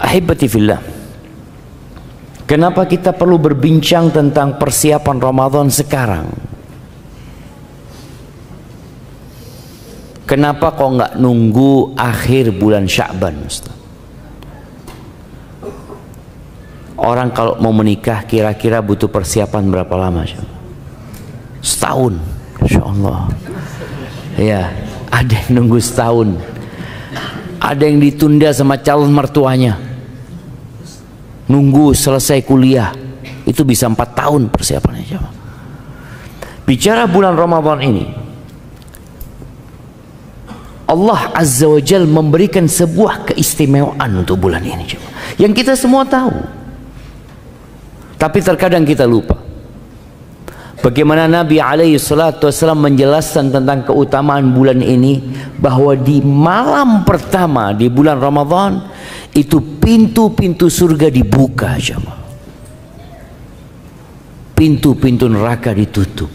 Ahibati fillah, kenapa kita perlu berbincang tentang persiapan Ramadan sekarang? Kenapa kok nggak nunggu akhir bulan Sya'ban, Ustaz? Orang kalau mau menikah kira-kira butuh persiapan berapa lama? Setahun, Insya Allah. Ya, ada yang nunggu setahun, ada yang ditunda sama calon mertuanya, nunggu selesai kuliah, itu bisa 4 tahun persiapannya. Bicara bulan Ramadan ini, Allah Azza wa Jal memberikan sebuah keistimewaan untuk bulan ini, yang kita semua tahu, tapi terkadang kita lupa. Bagaimana Nabi alaihi salatu wasallam menjelaskan tentang keutamaan bulan ini, bahwa di malam pertama di bulan Ramadan itu pintu-pintu surga dibuka, jemaah. Pintu-pintu neraka ditutup.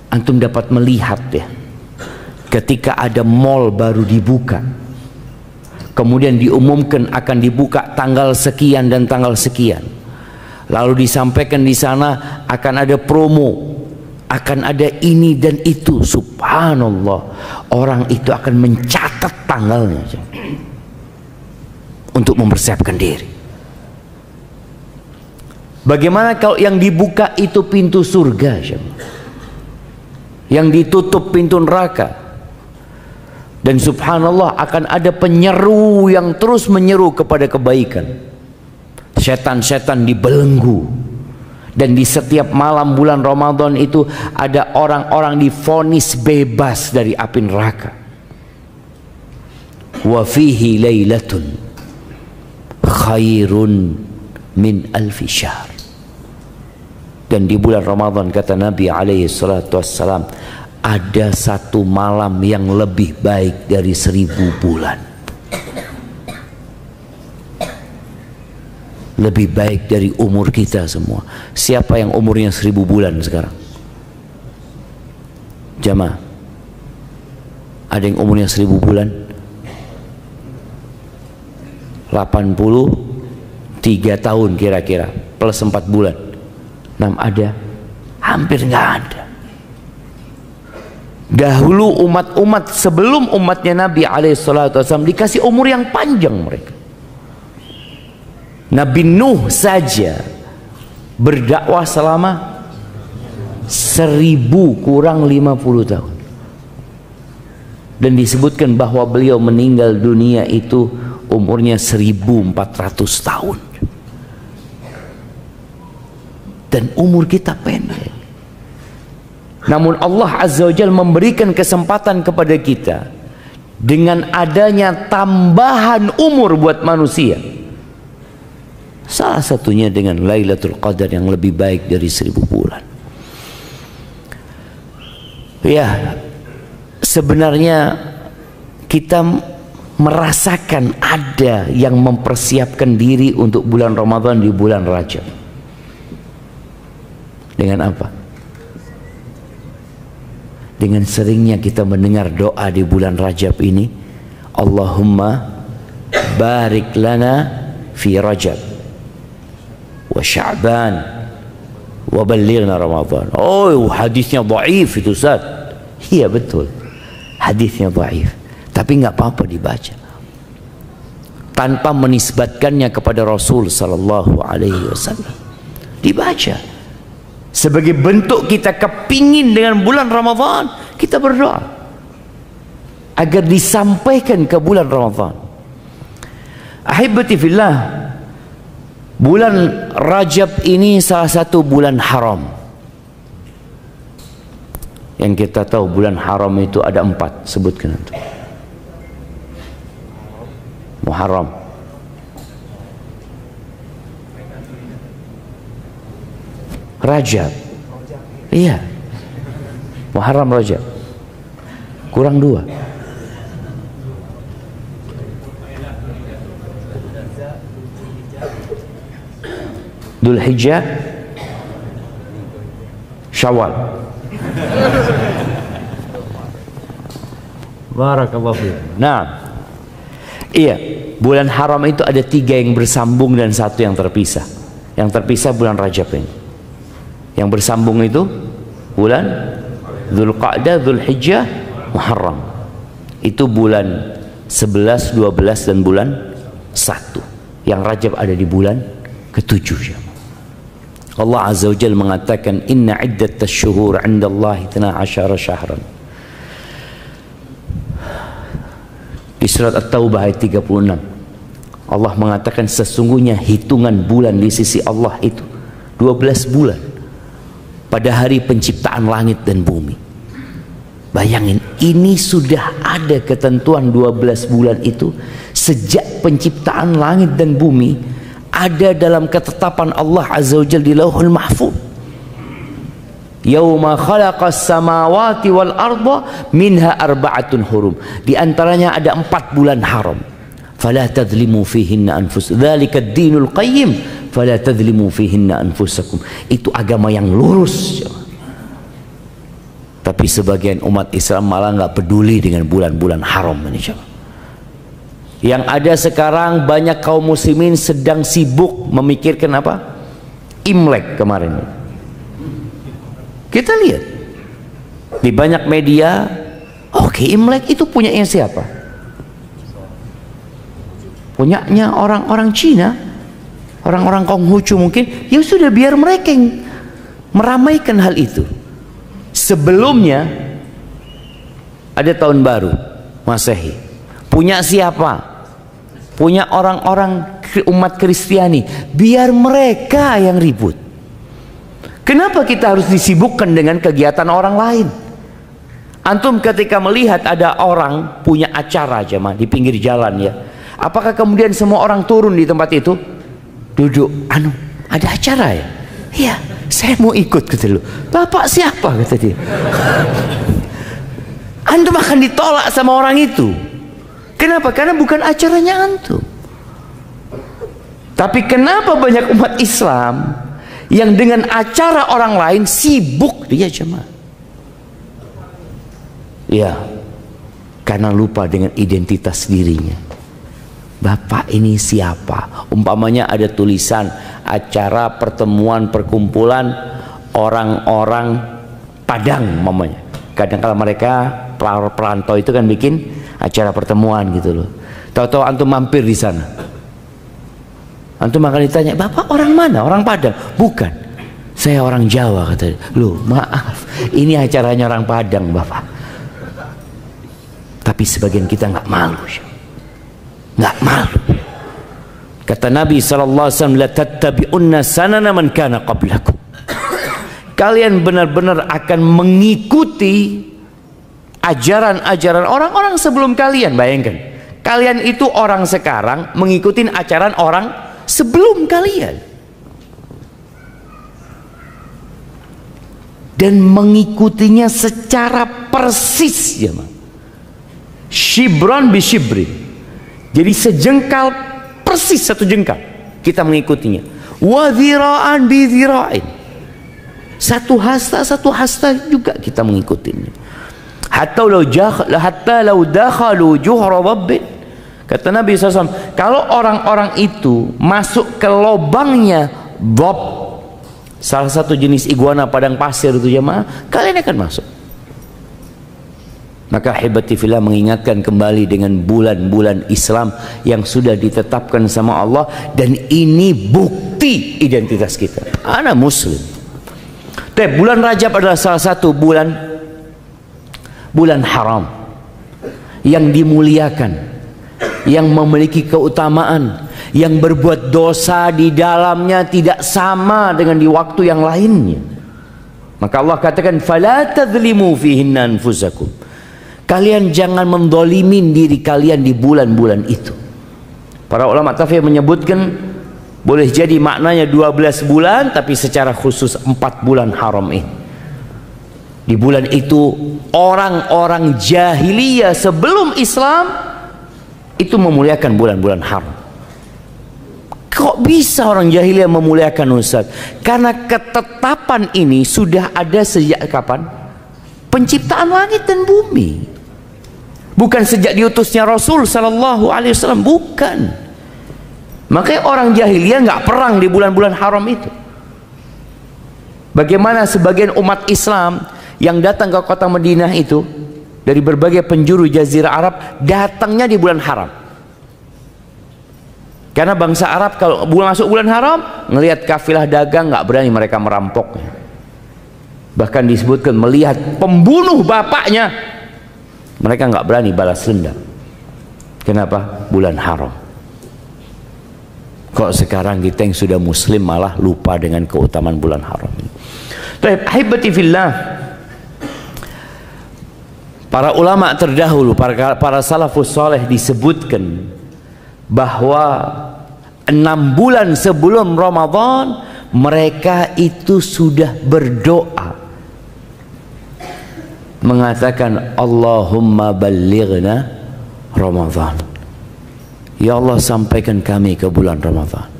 Antum dapat melihat ya, ketika ada mall baru dibuka, kemudian diumumkan akan dibuka tanggal sekian dan tanggal sekian, lalu disampaikan di sana akan ada promo, akan ada ini dan itu. Subhanallah, orang itu akan mencatat tanggalnya untuk mempersiapkan diri. Bagaimana kalau yang dibuka itu pintu surga, yang ditutup pintu neraka? Dan subhanallah, akan ada penyeru yang terus menyeru kepada kebaikan. Setan-setan dibelenggu. Dan di setiap malam bulan Ramadan itu ada orang-orang divonis bebas dari api neraka. Wa fihi lailatun khairun min alfi syahr. Dan di bulan Ramadan, kata Nabi alaihi salatu wassalam, ada satu malam yang lebih baik dari 1000 bulan. Lebih baik dari umur kita semua. Siapa yang umurnya 1000 bulan sekarang? Jamaah, ada yang umurnya 1000 bulan? 83 tahun kira-kira, plus 4 bulan. 6 ada? Hampir nggak ada. Dahulu umat-umat sebelum umatnya Nabi alaihissalam dikasih umur yang panjang mereka. Nabi Nuh saja berdakwah selama 1000 kurang 50 tahun. Dan disebutkan bahwa beliau meninggal dunia itu umurnya 1400 tahun. Dan umur kita pendek. Namun Allah Azza wa Jalla memberikan kesempatan kepada kita dengan adanya tambahan umur buat manusia. Salah satunya dengan Lailatul Qadar yang lebih baik dari 1000 bulan. Ya, sebenarnya kita merasakan ada yang mempersiapkan diri untuk bulan Ramadan di bulan Rajab. Dengan apa? Dengan seringnya kita mendengar doa di bulan Rajab ini, Allahumma barik lana fi Rajab wa Sya'ban wa ballighna Ramadan. Oh, hadisnya dhaif itu, Ustaz. Iya betul, hadisnya dhaif, tapi nggak apa-apa dibaca tanpa menisbatkannya kepada Rasul sallallahu alaihi wasallam. Dibaca sebagai bentuk kita kepingin dengan bulan Ramadan, kita berdoa agar disampaikan ke bulan Ramadan. Ahibati fillah, bulan Rajab ini salah satu bulan haram. Yang kita tahu bulan haram itu ada 4, sebutkan itu. Muharram, Rajab, iya, Muharram, Rajab, kurang 2. Dzulhijjah, Syawal. Barakallahu fiik. Nah, Iya, bulan haram itu ada 3 yang bersambung dan 1 yang terpisah. Yang terpisah bulan Rajab ini. Yang bersambung itu bulan Dzulqa'dah, Dzulhijjah, Muharram. Itu bulan 11, 12 dan bulan 1. Yang Rajab ada di bulan ke-7. Allah Azza wa Jalla mengatakan inna iddatash syuhur 'indallahi 12 syahran. Di surat At-Taubah ayat 36 Allah mengatakan sesungguhnya hitungan bulan di sisi Allah itu 12 bulan pada hari penciptaan langit dan bumi. Bayangin, ini sudah ada ketentuan 12 bulan itu sejak penciptaan langit dan bumi, ada dalam ketetapan Allah Azza wa Jalla di Lauhul Mahfuz. Yauma khalaqas samawati wal arda minha arba'atun hurum. Di antaranya ada 4 bulan haram. Fala tadhlimu fihinna anfusakum. Dzalika ad-dinul qayyim. Fala tadhlimu fihinna anfusakum. Itu agama yang lurus. Tapi sebagian umat Islam malah nggak peduli dengan bulan-bulan haram ini. Yang ada sekarang banyak kaum muslimin sedang sibuk memikirkan apa? Imlek kemarin. Kita lihat di banyak media, oke, Imlek itu punyanya siapa? Punyanya orang-orang Cina, orang-orang Konghucu mungkin. Ya sudah, biar mereka yang meramaikan hal itu. Sebelumnya ada tahun baru Masehi. Punya siapa? Punya orang-orang umat Kristiani. Biar mereka yang ribut. Kenapa kita harus disibukkan dengan kegiatan orang lain? Antum ketika melihat ada orang punya acara jemaah di pinggir jalan ya, apakah kemudian semua orang turun di tempat itu? Duduk, ada acara ya? Iya, saya mau ikut, kata lu. Bapak siapa, kata dia. Antum akan ditolak sama orang itu. Kenapa? Karena bukan acaranya antum. Tapi kenapa banyak umat Islam yang dengan acara orang lain sibuk dia jemaah? Ya, karena lupa dengan identitas dirinya. Bapak ini siapa? Umpamanya ada tulisan acara pertemuan perkumpulan orang-orang Padang umpamanya. Kadang-kala mereka perantau itu kan bikin acara pertemuan gitu loh. Tahu-tahu antum mampir di sana. Antum akan ditanya, Bapak orang mana? Orang Padang? Bukan, saya orang Jawa, kata dia. Loh, maaf, ini acaranya orang Padang, Bapak. Tapi sebagian kita nggak malu, nggak malu. Kata Nabi SAW, la tattabi'unna sanana man kana qablakum. Kalian benar-benar akan mengikuti ajaran-ajaran orang-orang sebelum kalian. Bayangkan, kalian itu orang sekarang mengikuti ajaran orang sebelum kalian, dan mengikutinya secara persis ya, shibron bi shibrin. Jadi sejengkal persis satu jengkal kita mengikutinya. Wa dhira'an bi dhira'in. Satu hasta juga kita mengikutinya. Hatta law dakhalu juhra rabbin. Kata Nabi SAW, kalau orang-orang itu masuk ke lubangnya Bob, salah satu jenis iguana padang pasir itu jemaah, kalian akan masuk. Maka hibati fillah mengingatkan kembali dengan bulan-bulan Islam yang sudah ditetapkan sama Allah, dan ini bukti identitas kita. Ana muslim. Bulan Rajab adalah salah satu bulan haram yang dimuliakan, yang memiliki keutamaan, yang berbuat dosa di dalamnya tidak sama dengan di waktu yang lainnya. Maka Allah katakan, fala tadhlimu fihinna anfusakum. Kalian jangan mendolimin diri kalian di bulan-bulan itu. Para ulama tafsir menyebutkan boleh jadi maknanya 12 bulan, tapi secara khusus 4 bulan haram ini. Di bulan itu orang-orang jahiliyah sebelum Islam itu memuliakan bulan-bulan haram. Kok bisa orang jahiliyah memuliakan, Ustaz? Karena ketetapan ini sudah ada sejak kapan? Penciptaan langit dan bumi. bukan sejak diutusnya Rasul sallallahu alaihi wasallam, bukan. Makanya orang jahiliyah nggak perang di bulan-bulan haram itu. Bagaimana sebagian umat Islam yang datang ke kota Madinah itu dari berbagai penjuru jazirah Arab datangnya di bulan haram. Karena bangsa Arab kalau masuk bulan haram ngelihat kafilah dagang nggak berani mereka merampok. Bahkan disebutkan melihat pembunuh bapaknya mereka nggak berani balas dendam. Kenapa? Bulan haram. Kok sekarang kita yang sudah muslim malah lupa dengan keutamaan bulan haram ini. Baik, ahibati fillah. Para ulama terdahulu, para salafus saleh disebutkan bahwa 6 bulan sebelum Ramadan mereka itu sudah berdoa mengatakan Allahumma ballighna Ramadan. Ya Allah, sampaikan kami ke bulan Ramadan.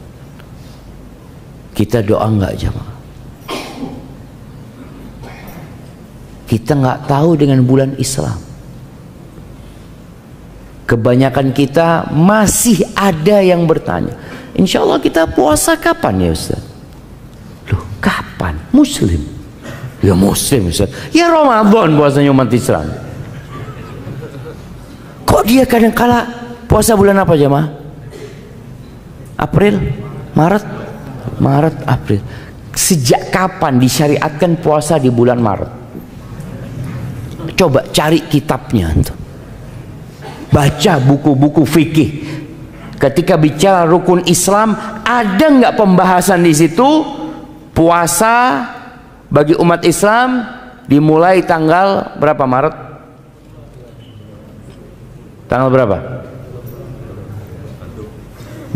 Kita doa enggak jemaah? Kita enggak tahu dengan bulan Islam. Kebanyakan kita masih ada yang bertanya, insya Allah kita puasa kapan ya Ustaz? Loh, kapan? Muslim? Ya Muslim Ustaz. Ya Ramadan puasanya umat Islam. Kok dia kadang-kala puasa bulan apa jemaah? April? Maret, April. Sejak kapan disyariatkan puasa di bulan Maret? Coba cari kitabnya tuh. Baca buku-buku fikih. Ketika bicara rukun Islam, ada nggak pembahasan di situ puasa bagi umat Islam dimulai tanggal berapa Maret? Tanggal berapa?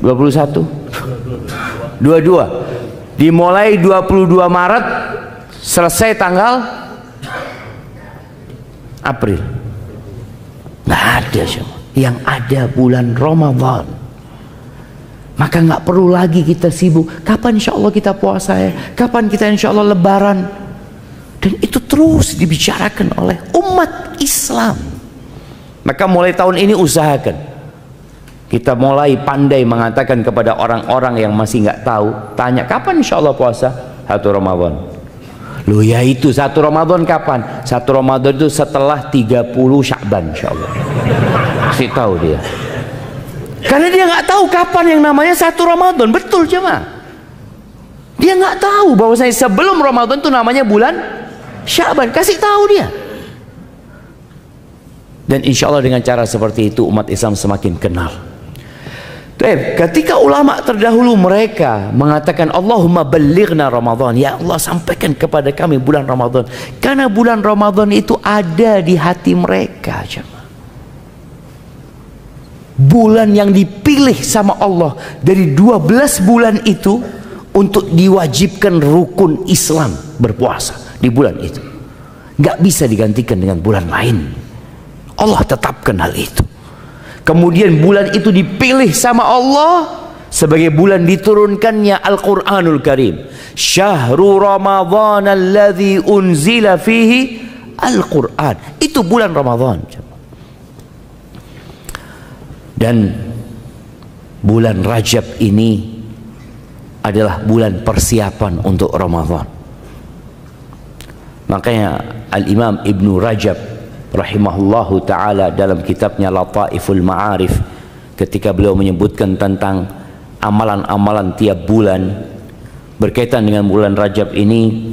21? 22. Dimulai 22 Maret, selesai tanggal April. Nggak ada semua. Yang ada bulan Ramadan. Maka nggak perlu lagi kita sibuk. Kapan insya Allah kita puasa ya? Kapan kita insya Allah lebaran? Dan itu terus dibicarakan oleh umat Islam. Maka mulai tahun ini usahakan kita mulai pandai mengatakan kepada orang-orang yang masih nggak tahu, tanya kapan insya Allah puasa? 1 Ramadan. Loh ya itu 1 Ramadan kapan? 1 Ramadan itu setelah 30 Sya'ban insya Allah. Kasih tahu dia. Karena dia nggak tahu kapan yang namanya 1 Ramadan. Betul jemaah. Dia nggak tahu bahwasanya sebelum Ramadan itu namanya bulan Sya'ban. Kasih tahu dia. Dan insya Allah dengan cara seperti itu umat Islam semakin kenal. Ketika ulama terdahulu mereka mengatakan Allahumma ballighna Ramadan, ya Allah sampaikan kepada kami bulan Ramadan, karena bulan Ramadan itu ada di hati mereka. Bulan yang dipilih sama Allah dari 12 bulan itu untuk diwajibkan rukun Islam berpuasa di bulan itu. Gak bisa digantikan dengan bulan lain. Allah tetapkan hal itu. Kemudian bulan itu dipilih sama Allah sebagai bulan diturunkannya Al-Quranul Karim. Syahrul Ramadhan alladhi unzila fihi Al-Quran. Itu bulan Ramadan. Dan bulan Rajab ini adalah bulan persiapan untuk Ramadan. Makanya Al-Imam Ibn Rajab rahimahullahu ta'ala dalam kitabnya Lataiful Ma'arif, ketika beliau menyebutkan tentang amalan-amalan tiap bulan berkaitan dengan bulan Rajab ini,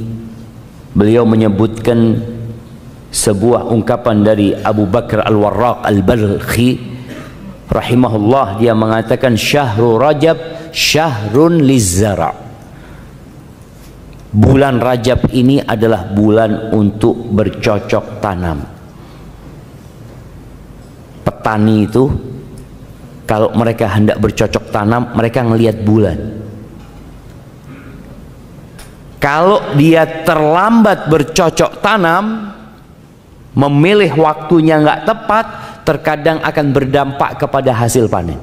beliau menyebutkan sebuah ungkapan dari Abu Bakar Al-Warraq Al-Balkhi rahimahullah. Dia mengatakan Syahrul Rajab syahrun lizzara. Bulan Rajab ini adalah bulan untuk bercocok tanam. Petani itu kalau mereka hendak bercocok tanam, mereka ngelihat bulan. Kalau dia terlambat bercocok tanam, memilih waktunya nggak tepat, terkadang akan berdampak kepada hasil panen.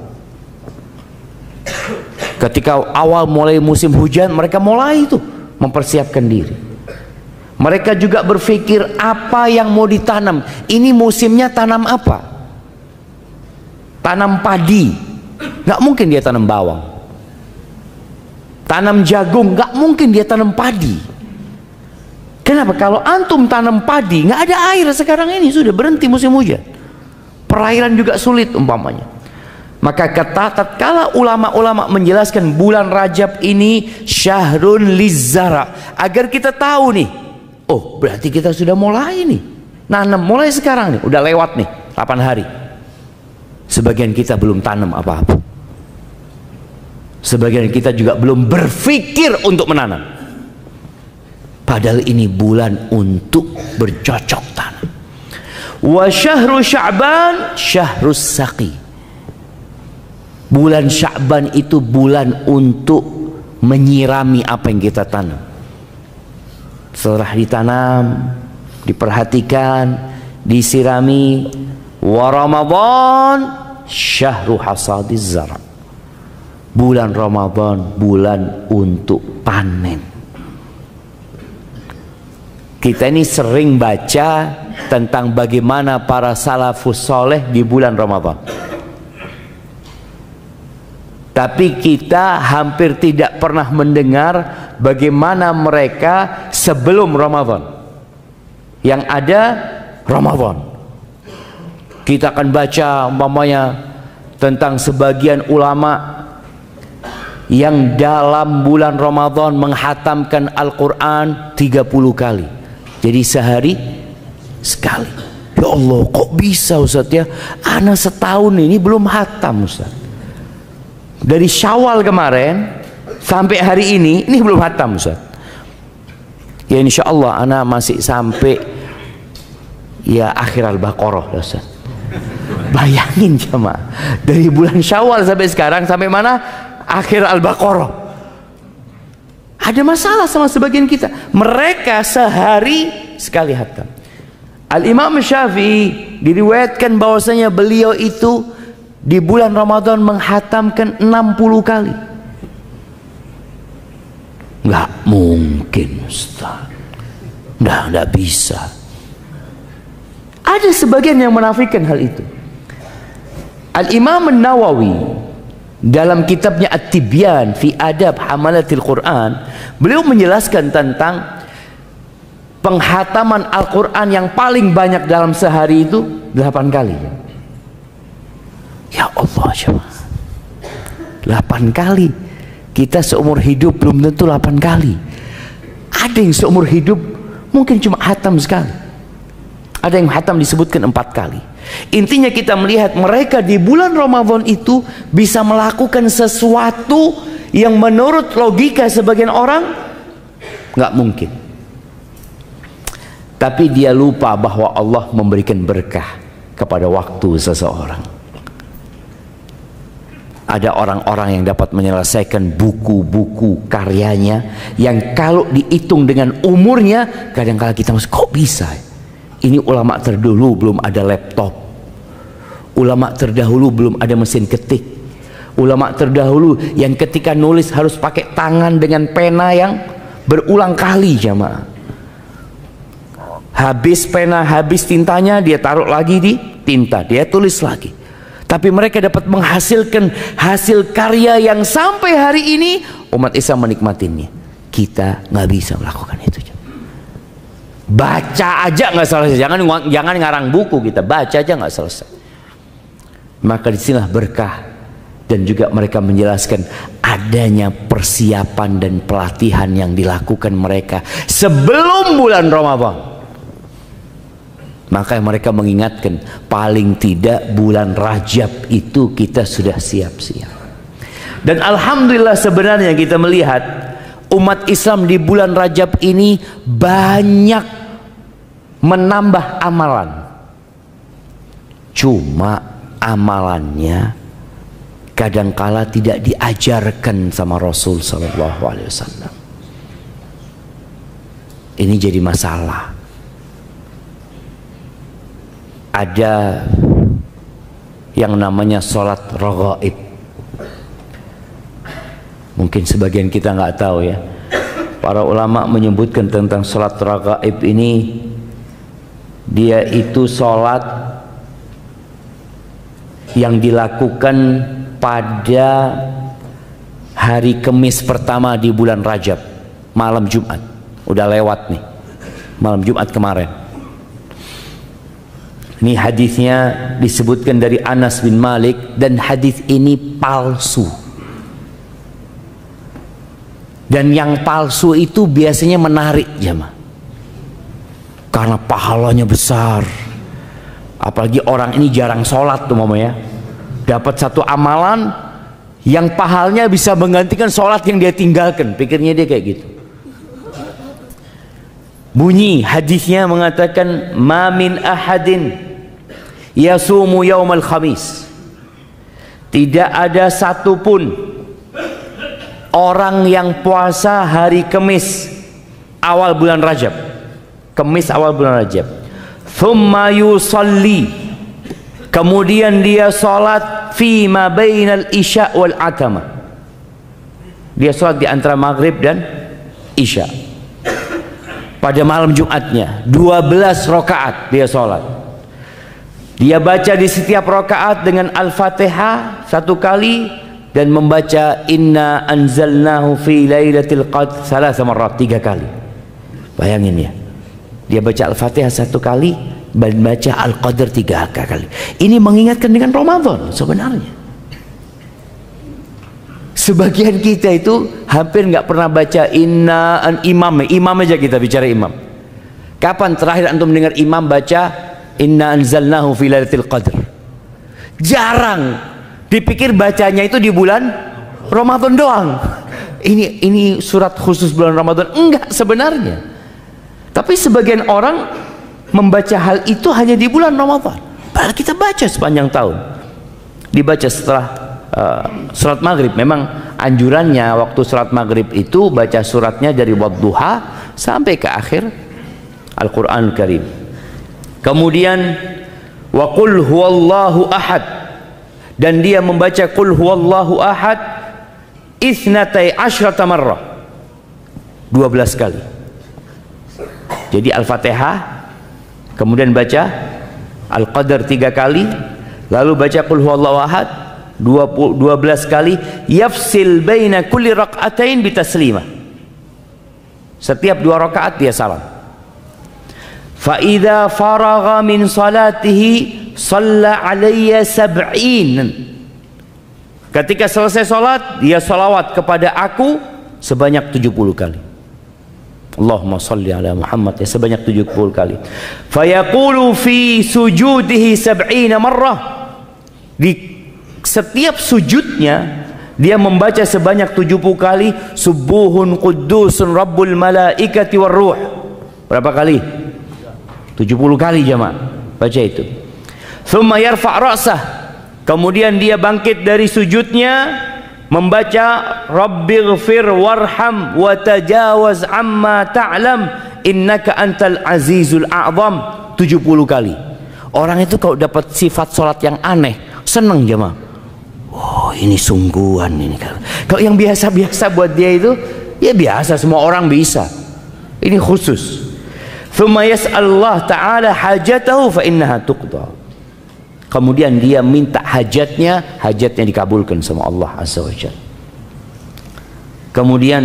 Ketika awal mulai musim hujan, mereka mulai itu mempersiapkan diri. Mereka juga berpikir apa yang mau ditanam. Ini musimnya tanam apa? Tanam padi, nggak mungkin dia tanam bawang. Tanam jagung, nggak mungkin dia tanam padi. Kenapa? Kalau antum tanam padi, nggak ada air sekarang ini, sudah berhenti musim hujan. Perairan juga sulit umpamanya. Maka tatkala ulama-ulama menjelaskan bulan Rajab ini syahrun lizzara, agar kita tahu nih, oh berarti kita sudah mulai nih nanam, mulai sekarang nih, udah lewat nih 8 hari. Sebagian kita belum tanam apa-apa. Sebagian kita juga belum berpikir untuk menanam. Padahal ini bulan untuk bercocok tanam. Wa syahru Sya'ban syahrus saqi. Bulan Sya'ban itu bulan untuk menyirami apa yang kita tanam. Setelah ditanam, diperhatikan, disirami. Wa Ramadan syahru hasadiz zara. Bulan Ramadan bulan untuk panen. Kita ini sering baca tentang bagaimana para salafus soleh di bulan Ramadan, tapi kita hampir tidak pernah mendengar bagaimana mereka sebelum Ramadan. Yang ada Ramadan. Kita akan baca umpamanya tentang sebagian ulama yang dalam bulan Ramadan menghatamkan Al-Quran 30 kali. Jadi sehari sekali. Ya Allah, kok bisa Ustaz ya? Ana setahun ini belum hatam Ustaz. Dari Syawal kemarin sampai hari ini belum hatam Ustaz. Ya insya Allah ana masih sampai ya akhir Al-Baqarah Ustaz. Bayangin jemaah, dari bulan Syawal sampai sekarang sampai mana? Akhir Al-Baqarah. Ada masalah sama sebagian kita. Mereka sehari sekali hatam. Al-Imam Syafi'i diriwayatkan bahwasanya beliau itu di bulan Ramadan menghatamkan 60 kali. Nggak mungkin Ustaz. Nggak bisa. Ada sebagian yang menafikan hal itu. Al-Imam Nawawi dalam kitabnya At-Tibyan fi Adab Hamalatil Quran, beliau menjelaskan tentang penghataman Al-Quran yang paling banyak dalam sehari itu 8 kali. Ya Allah, coba 8 kali. Kita seumur hidup belum tentu 8 kali. Ada yang seumur hidup mungkin cuma hatam sekali. Ada yang hatam disebutkan 4 kali. Intinya kita melihat mereka di bulan Ramadan itu bisa melakukan sesuatu yang menurut logika sebagian orang nggak mungkin. Tapi dia lupa bahwa Allah memberikan berkah kepada waktu seseorang. Ada orang-orang yang dapat menyelesaikan buku-buku karyanya yang kalau dihitung dengan umurnya kadang-kadang kita masuk, kok bisa? Ini ulama terdahulu belum ada laptop. Ulama terdahulu belum ada mesin ketik. Ulama terdahulu yang ketika nulis harus pakai tangan dengan pena yang berulang kali jamaah. Habis pena, habis tintanya, dia taruh lagi di tinta, dia tulis lagi. Tapi mereka dapat menghasilkan hasil karya yang sampai hari ini umat Islam menikmatinya. Kita nggak bisa melakukan itu. Baca aja nggak selesai, jangan ngarang buku, kita baca aja nggak selesai. Maka disinilah berkah. Dan juga mereka menjelaskan adanya persiapan dan pelatihan yang dilakukan mereka sebelum bulan Ramadan. Maka mereka mengingatkan paling tidak bulan Rajab itu kita sudah siap-siap. Dan alhamdulillah sebenarnya kita melihat umat Islam di bulan Rajab ini banyak menambah amalan. Cuma amalannya kadangkala tidak diajarkan sama Rasul sallallahu alaihi wasallam. Ini jadi masalah. Ada yang namanya sholat raghaib. Mungkin sebagian kita nggak tahu ya. Para ulama menyebutkan tentang sholat raghaib ini, dia itu sholat yang dilakukan pada hari Kamis pertama di bulan Rajab, malam Jumat. Udah lewat nih, malam Jumat kemarin. Ini hadisnya disebutkan dari Anas bin Malik, dan hadis ini palsu. Dan yang palsu itu biasanya menarik jemaah, karena pahalanya besar. Apalagi orang ini jarang sholat tuh mamanya, dapat satu amalan yang pahalanya bisa menggantikan sholat yang dia tinggalkan. Pikirnya dia kayak gitu. Bunyi hadisnya mengatakan, ma min ahadin yasumu yaumal khamis, tidak ada satupun orang yang puasa hari Kamis awal bulan Rajab, Kamis awal bulan Rajab, thumma yusalli, kemudian dia salat fi ma bainal isya wal atama, dia salat di antara maghrib dan isya pada malam Jumatnya, 12 rakaat dia salat. Dia baca di setiap rakaat dengan Al-Fatihah satu kali, dan membaca inna anzalnahu fi lailatul qadr 3 marrat, 3 kali. Bayangin ya, dia baca Al-Fatihah satu kali dan baca Al-Qadr 3 kali. Ini mengingatkan dengan Ramadan sebenarnya. Sebagian kita itu hampir nggak pernah baca inna imam aja, kita bicara imam. Kapan terakhir antum dengar imam baca inna anzalnahu fi lailatul qadr? Jarang. Dipikir bacanya itu di bulan Ramadan doang. Ini surat khusus bulan Ramadan. Enggak sebenarnya. Tapi sebagian orang membaca hal itu hanya di bulan Ramadan. Padahal kita baca sepanjang tahun. Dibaca setelah surat maghrib. Memang anjurannya waktu surat maghrib itu baca suratnya dari wadduha sampai ke akhir Al-Quranul Karim. Kemudian wa qul huwallahu ahad, dan dia membaca qul huwallahu ahad isnatai asyrata marrah, 12 kali. Jadi Al-Fatihah, kemudian baca Al-Qadr 3 kali, lalu baca qul huwallahu ahad 12 kali, yafsil baina kulli rak'atain bitaslimah. Setiap 2 rakaat dia salam. Fa idza faragha min salatihi shalla alayya 70. Ketika selesai salat, dia salawat kepada aku sebanyak 70 kali. Allahumma salli ala Muhammad, ya, sebanyak 70 kali. Fa yaqulu fi sujudihi 70 marrah. Di setiap sujudnya dia membaca sebanyak 70 kali subuhun quddusun rabbul malaikati war ruh. Berapa kali? 70 kali jemaah. Baca itu. Thumma yarfa' ra'sah, kemudian dia bangkit dari sujudnya membaca rabbighfir warham wa tajawaz amma ta'lam innaka antal azizul a'zam 70 kali. Orang itu kalau dapat sifat sholat yang aneh senang jemaah. Oh, ini sungguhan ini. Kalau yang biasa-biasa buat dia itu ya biasa, semua orang bisa. Ini khusus. Thumma yas'alullah ta'ala hajatahu fa innaha tuqda. Kemudian dia minta hajatnya dikabulkan sama Allah Azza wa Jalla. Kemudian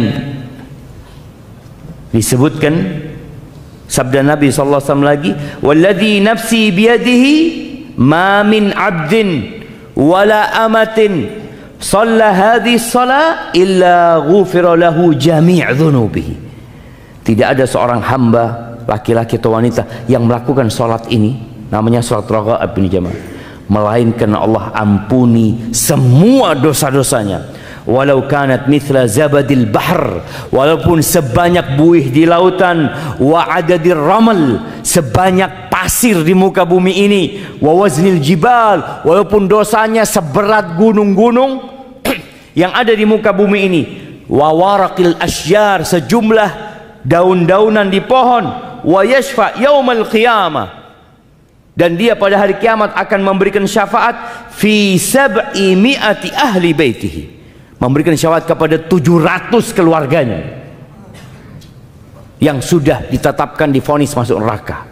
disebutkan sabda Nabi sallallahu alaihi wasallam lagi, walladzi nafsi biyadihi ma min 'abdin wala amatin shalla hadhihi shalah illa ghufira lahu jami' dhunubihi. Tidak ada seorang hamba laki-laki atau wanita yang melakukan salat ini, namanya salat raghaib ini jemaah, melainkan Allah ampuni semua dosa-dosanya. Walau kanat mithla zabadil bahr, walaupun sebanyak buih di lautan, wa adadir ramal, sebanyak pasir di muka bumi ini, wa waznil jibal, walaupun dosanya seberat gunung-gunung yang ada di muka bumi ini, wa waraqil asjar, sejumlah daun-daunan di pohon, wa yashfa yaumal qiyamah, dan dia pada hari kiamat akan memberikan syafaat fi 700 ahli baitihi, memberikan syafaat kepada 700 keluarganya yang sudah ditetapkan divonis masuk neraka.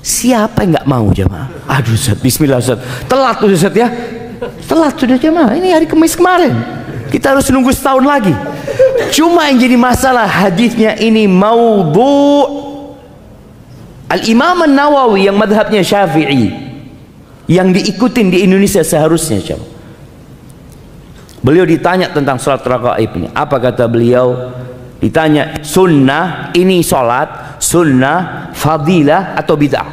Siapa yang nggak mau jamaah? Aduh Ustaz, bismillah Ustaz. Telat tuh Ustaz ya. Telat sudah jamaah. Ini hari Kamis kemarin. Kita harus nunggu setahun lagi. Cuma yang jadi masalah hadisnya ini maudhu'. Al-Imam An-Nawawi yang madhabnya Syafi'i, yang diikutin di Indonesia seharusnya jamaah. Beliau ditanya tentang sholat raghaib ini. Apa kata beliau? Ditanya, sunnah ini sholat, sunnah, fadilah atau bid'ah?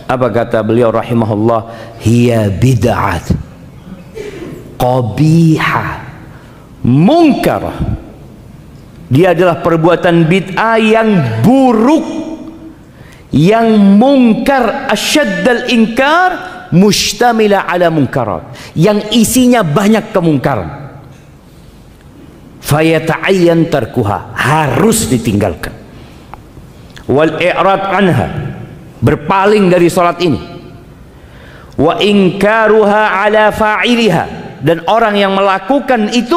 Apa kata beliau rahimahullah? Hiya bid'at qabihah munkarah. Dia adalah perbuatan bid'ah yang buruk, yang mungkar, asyaddal inkar, mustamila ala munkarat, yang isinya banyak kemungkaran. Fayata'ayyan tarkuha, harus ditinggalkan. Wal i'rad anha, berpaling dari salat ini. Wa inkaruha ala fa'iliha, dan orang yang melakukan itu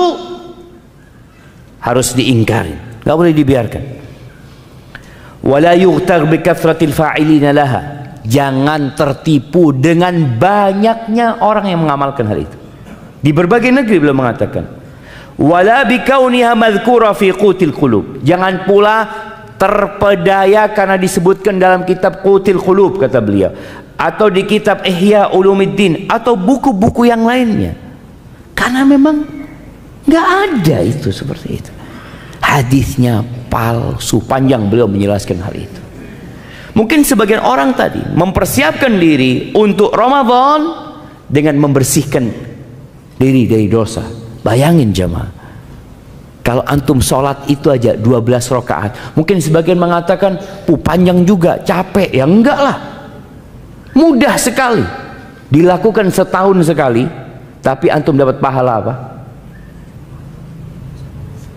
harus diingkari, enggak boleh dibiarkan. Wala yughtar bi kathratil fa'ilina laha, jangan tertipu dengan banyaknya orang yang mengamalkan hal itu. Di berbagai negeri beliau mengatakan, wala bikauniha madhkura fi qutil qulub, jangan pula terpedaya karena disebutkan dalam kitab Qutil Qulub kata beliau, atau di kitab Ihya Ulumuddin atau buku-buku yang lainnya, karena memang nggak ada itu seperti itu. Hadisnya palsu. Panjang beliau menjelaskan hal itu. Mungkin sebagian orang tadi mempersiapkan diri untuk Ramadan dengan membersihkan diri dari dosa. Bayangin jamaah, kalau antum sholat itu aja 12 rakaat, mungkin sebagian mengatakan panjang juga, capek. Ya enggak lah, mudah sekali, dilakukan setahun sekali, tapi antum dapat pahala apa?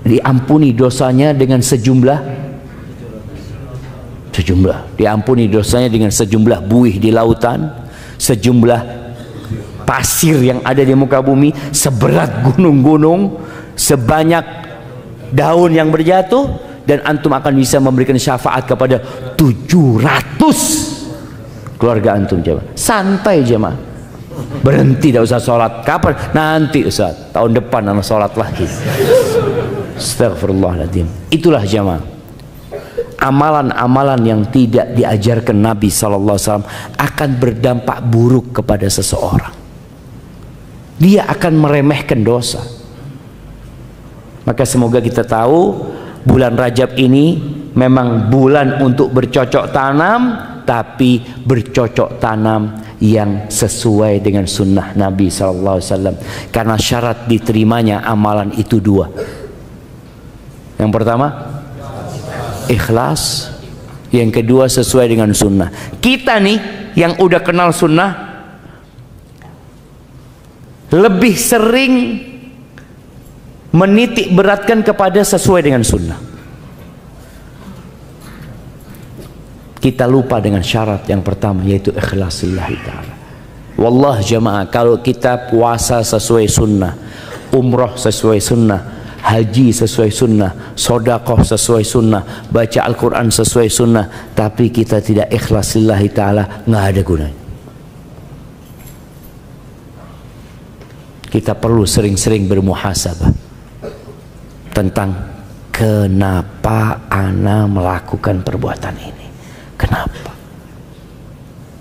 Diampuni dosanya dengan sejumlah, diampuni dosanya dengan sejumlah buih di lautan, sejumlah pasir yang ada di muka bumi, seberat gunung-gunung, sebanyak daun yang berjatuh, dan antum akan bisa memberikan syafaat kepada 700 keluarga antum jemaah. Santai jemaah, berhenti, tidak usah sholat. Kapan? Nanti Ustaz, tahun depan anak sholat lagi. Astagfirullahaladzim. Itulah jemaah, amalan-amalan yang tidak diajarkan Nabi SAW akan berdampak buruk kepada seseorang. Dia akan meremehkan dosa. Maka semoga kita tahu bulan Rajab ini memang bulan untuk bercocok tanam, tapi bercocok tanam yang sesuai dengan sunnah Nabi SAW. Karena syarat diterimanya amalan itu dua. Yang pertama, ikhlas. Yang kedua, sesuai dengan sunnah. Kita nih yang udah kenal sunnah lebih sering menitik beratkan kepada sesuai dengan sunnah. Kita lupa dengan syarat yang pertama, yaitu ikhlas lillahi ta'ala. Wallah jamaah, kalau kita puasa sesuai sunnah, umroh sesuai sunnah, haji sesuai sunnah, sodakoh sesuai sunnah, baca Al-Quran sesuai sunnah, tapi kita tidak ikhlas lillahi ta'ala, nggak ada gunanya. Kita perlu sering-sering bermuhasabah tentang kenapa ana melakukan perbuatan ini. Kenapa?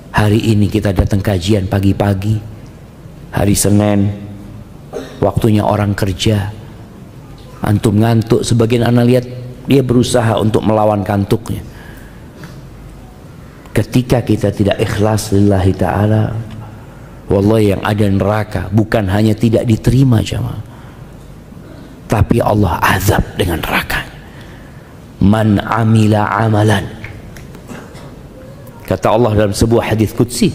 Hari ini kita datang kajian pagi-pagi, hari Senin, waktunya orang kerja, antum ngantuk. Sebagian anak lihat dia berusaha untuk melawan kantuknya. Ketika kita tidak ikhlas lillahi ta'ala, wallahi yang ada neraka. Bukan hanya tidak diterima jamaah, tapi Allah azab dengan neraka. Man amila amalan, kata Allah dalam sebuah hadis qudsi,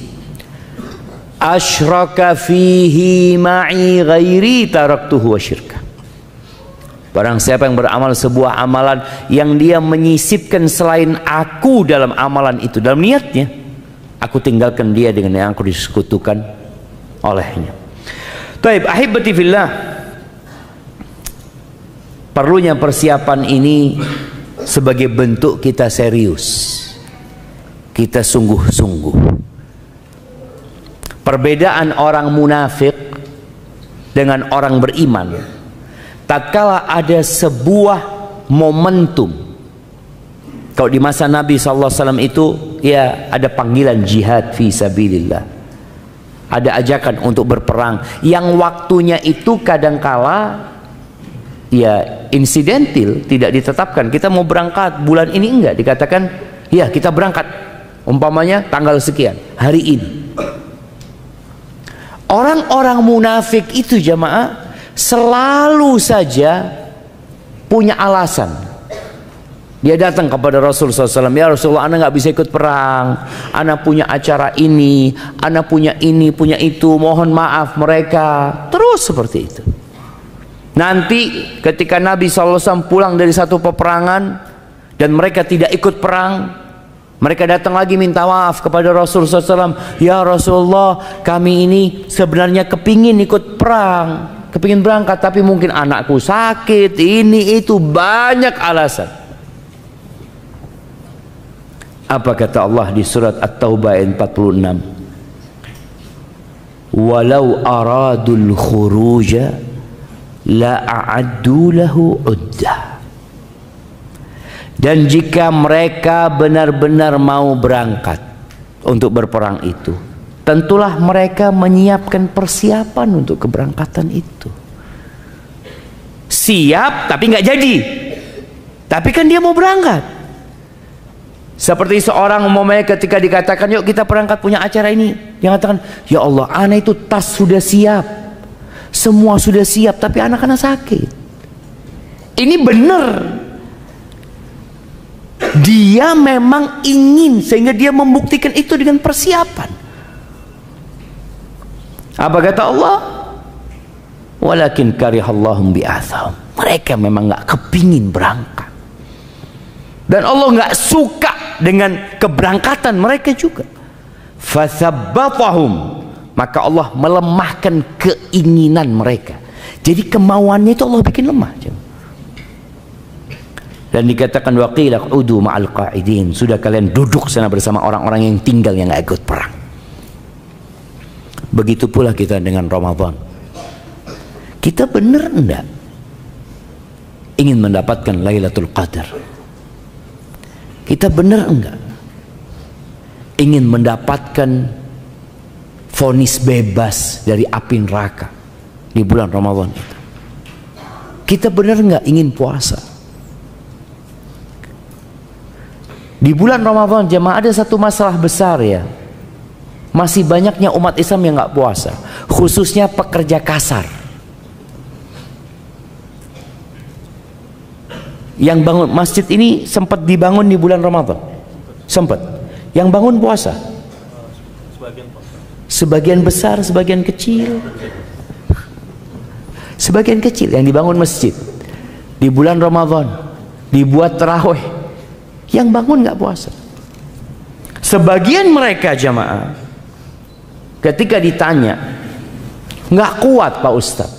asyraka fihi ma'i ghairi taraktuhu wa syirka. Barang siapa yang beramal sebuah amalan yang dia menyisipkan selain aku dalam amalan itu, dalam niatnya, aku tinggalkan dia dengan yang aku disekutukan olehnya. Taib ahibati fillah, perlunya persiapan ini sebagai bentuk kita serius. kita sungguh-sungguh. Perbedaan orang munafik dengan orang beriman, tatkala ada sebuah momentum. Kalau di masa Nabi SAW itu, ya ada panggilan jihad fi sabilillah, ada ajakan untuk berperang, yang waktunya itu kadangkala ya insidentil, tidak ditetapkan. Kita mau berangkat bulan ini, enggak dikatakan ya kita berangkat umpamanya tanggal sekian hari ini. Orang-orang munafik itu jamaah selalu saja punya alasan. Dia datang kepada Rasulullah SAW, ya Rasulullah, ana nggak bisa ikut perang, ana punya acara ini, ana punya ini, punya itu, mohon maaf mereka. Terus seperti itu. Nanti ketika Nabi SAW pulang dari satu peperangan dan mereka tidak ikut perang, mereka datang lagi minta maaf kepada Rasulullah SAW. Ya Rasulullah, kami ini sebenarnya kepingin ikut perang, kepingin berangkat, tapi mungkin anakku sakit, ini itu, banyak alasan. Apa kata Allah di surat At-Taubah ayat 46? Walau aradul khuruja la a'addu lahu uddah. Dan jika mereka benar-benar mau berangkat untuk berperang itu, tentulah mereka menyiapkan persiapan untuk keberangkatan itu. Siap tapi nggak jadi, tapi kan dia mau berangkat. Seperti seorang umpamanya ketika dikatakan yuk kita berangkat punya acara ini, dia mengatakan ya Allah, anak itu tas sudah siap, semua sudah siap, tapi anak-anak sakit. Ini benar, dia memang ingin, sehingga dia membuktikan itu dengan persiapan. Apa kata Allah? Walakin karihallahum bi'athahum. Mereka memang nggak kepingin berangkat, dan Allah nggak suka dengan keberangkatan mereka juga. Fathabbatahum, maka Allah melemahkan keinginan mereka. Jadi kemauannya itu Allah bikin lemah. Dan dikatakan waqila qudu ma'al qa'idin, sudah kalian duduk sana bersama orang-orang yang tinggal, yang nggak ikut perang. Begitu pula kita dengan Ramadan. Kita benar enggak ingin mendapatkan Lailatul Qadar? Kita benar enggak ingin mendapatkan vonis bebas dari api neraka di bulan Ramadan itu? Kita benar enggak ingin puasa? Di bulan Ramadan jemaah ada satu masalah besar ya. Masih banyaknya umat Islam yang nggak puasa, khususnya pekerja kasar. Yang bangun masjid ini sempat dibangun di bulan Ramadan, sempat. Yang bangun puasa, sebagian besar, sebagian kecil. Sebagian kecil yang dibangun masjid di bulan Ramadan, dibuat tarawih, yang bangun nggak puasa. Sebagian mereka jamaah ketika ditanya, nggak kuat Pak Ustadz,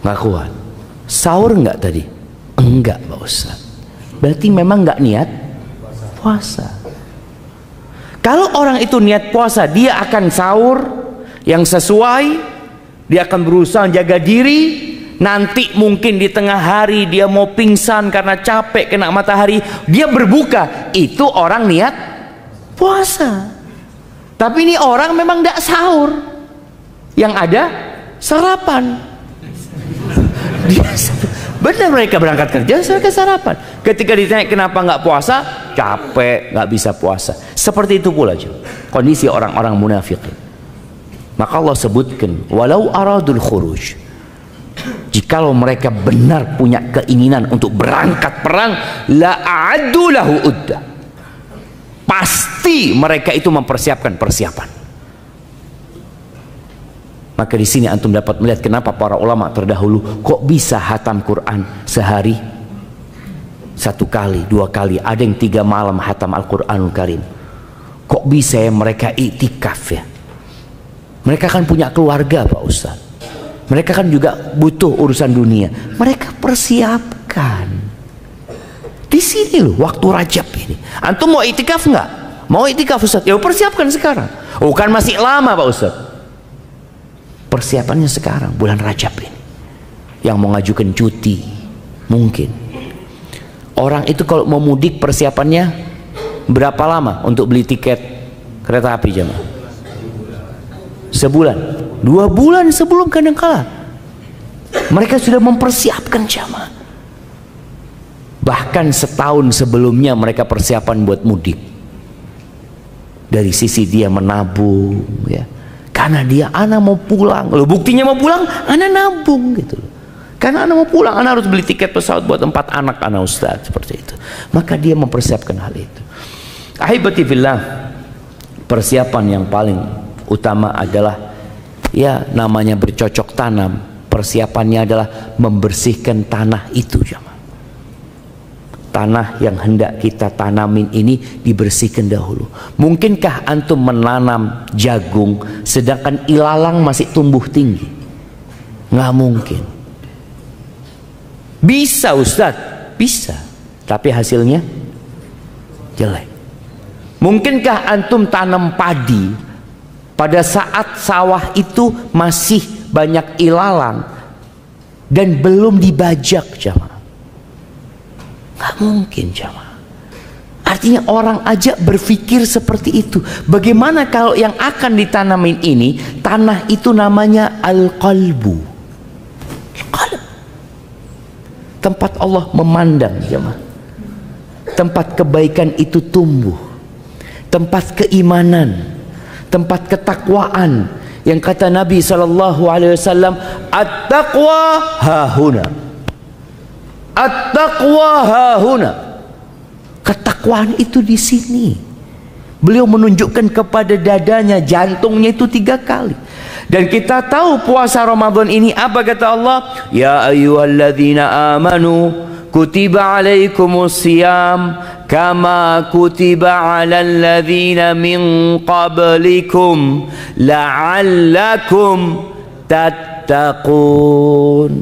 nggak kuat. Sahur nggak tadi? Enggak Pak Ustadz. Berarti memang nggak niat puasa. Kalau orang itu niat puasa, dia akan sahur yang sesuai, dia akan berusaha jaga diri. Nanti mungkin di tengah hari dia mau pingsan karena capek kena matahari, dia berbuka. Itu orang niat puasa. Tapi ini orang memang tidak sahur, yang ada sarapan. Benar, mereka berangkat kerja, mereka sarapan. Ketika ditanya kenapa nggak puasa, capek, nggak bisa puasa. Seperti itu pula kondisi orang-orang munafik. Maka Allah sebutkan walau aradul khuruj, jikalau mereka benar punya keinginan untuk berangkat perang, la a'addu lahu udda, pasti mereka itu mempersiapkan persiapan. Maka di sini antum dapat melihat kenapa para ulama terdahulu kok bisa hatam Quran sehari 1 kali, 2 kali, ada yang 3 malam hatam Al-Quranul Karim. Kok bisa ya mereka iktikaf ya? Mereka kan punya keluarga Pak Ustaz, mereka kan juga butuh urusan dunia, mereka persiapkan. Di sini loh waktu Rajab ini. Antum mau itikaf nggak? Mau itikaf Ustaz? Ya persiapkan sekarang. Oh kan masih lama Pak Ustaz. Persiapannya sekarang bulan Rajab ini. Yang mau ngajukan cuti mungkin. Orang itu kalau mau mudik persiapannya berapa lama untuk beli tiket kereta api jemaah? Sebulan, 2 bulan sebelum kadangkala mereka sudah mempersiapkan jemaah. Bahkan setahun sebelumnya mereka persiapan buat mudik. Dari sisi dia menabung, ya, karena dia anak mau pulang. Loh, buktinya mau pulang, anak nabung gitu loh. Karena anak mau pulang, anak harus beli tiket pesawat buat 4 anak anak Ustaz, seperti itu. Maka dia mempersiapkan hal itu. Ahibati fillah, persiapan yang paling utama adalah ya namanya bercocok tanam. Persiapannya adalah membersihkan tanah itu jemaah. Tanah yang hendak kita tanamin ini dibersihkan dahulu. Mungkinkah antum menanam jagung sedangkan ilalang masih tumbuh tinggi? Nggak mungkin. Bisa Ustaz, bisa, tapi hasilnya jelek. Mungkinkah antum tanam padi pada saat sawah itu masih banyak ilalang dan belum dibajak jemaah? Nggak mungkin jemaah. Artinya orang aja berpikir seperti itu. Bagaimana kalau yang akan ditanamin ini tanah itu namanya al-qalbu, qalb, tempat Allah memandang jemaah. Tempat kebaikan itu tumbuh, tempat keimanan, tempat ketakwaan. Yang kata Nabi SAW, at-taqwa hahuna, at-taqwa hahuna. Ketakwaan itu di sini. Beliau menunjukkan kepada dadanya, jantungnya itu 3 kali. Dan kita tahu puasa Ramadan ini apa kata Allah? Ya ayyuhalladzina amanu kutiba alaikumus siyam kama kutiba alal ladzina min qablikum la'allakum tattaqun.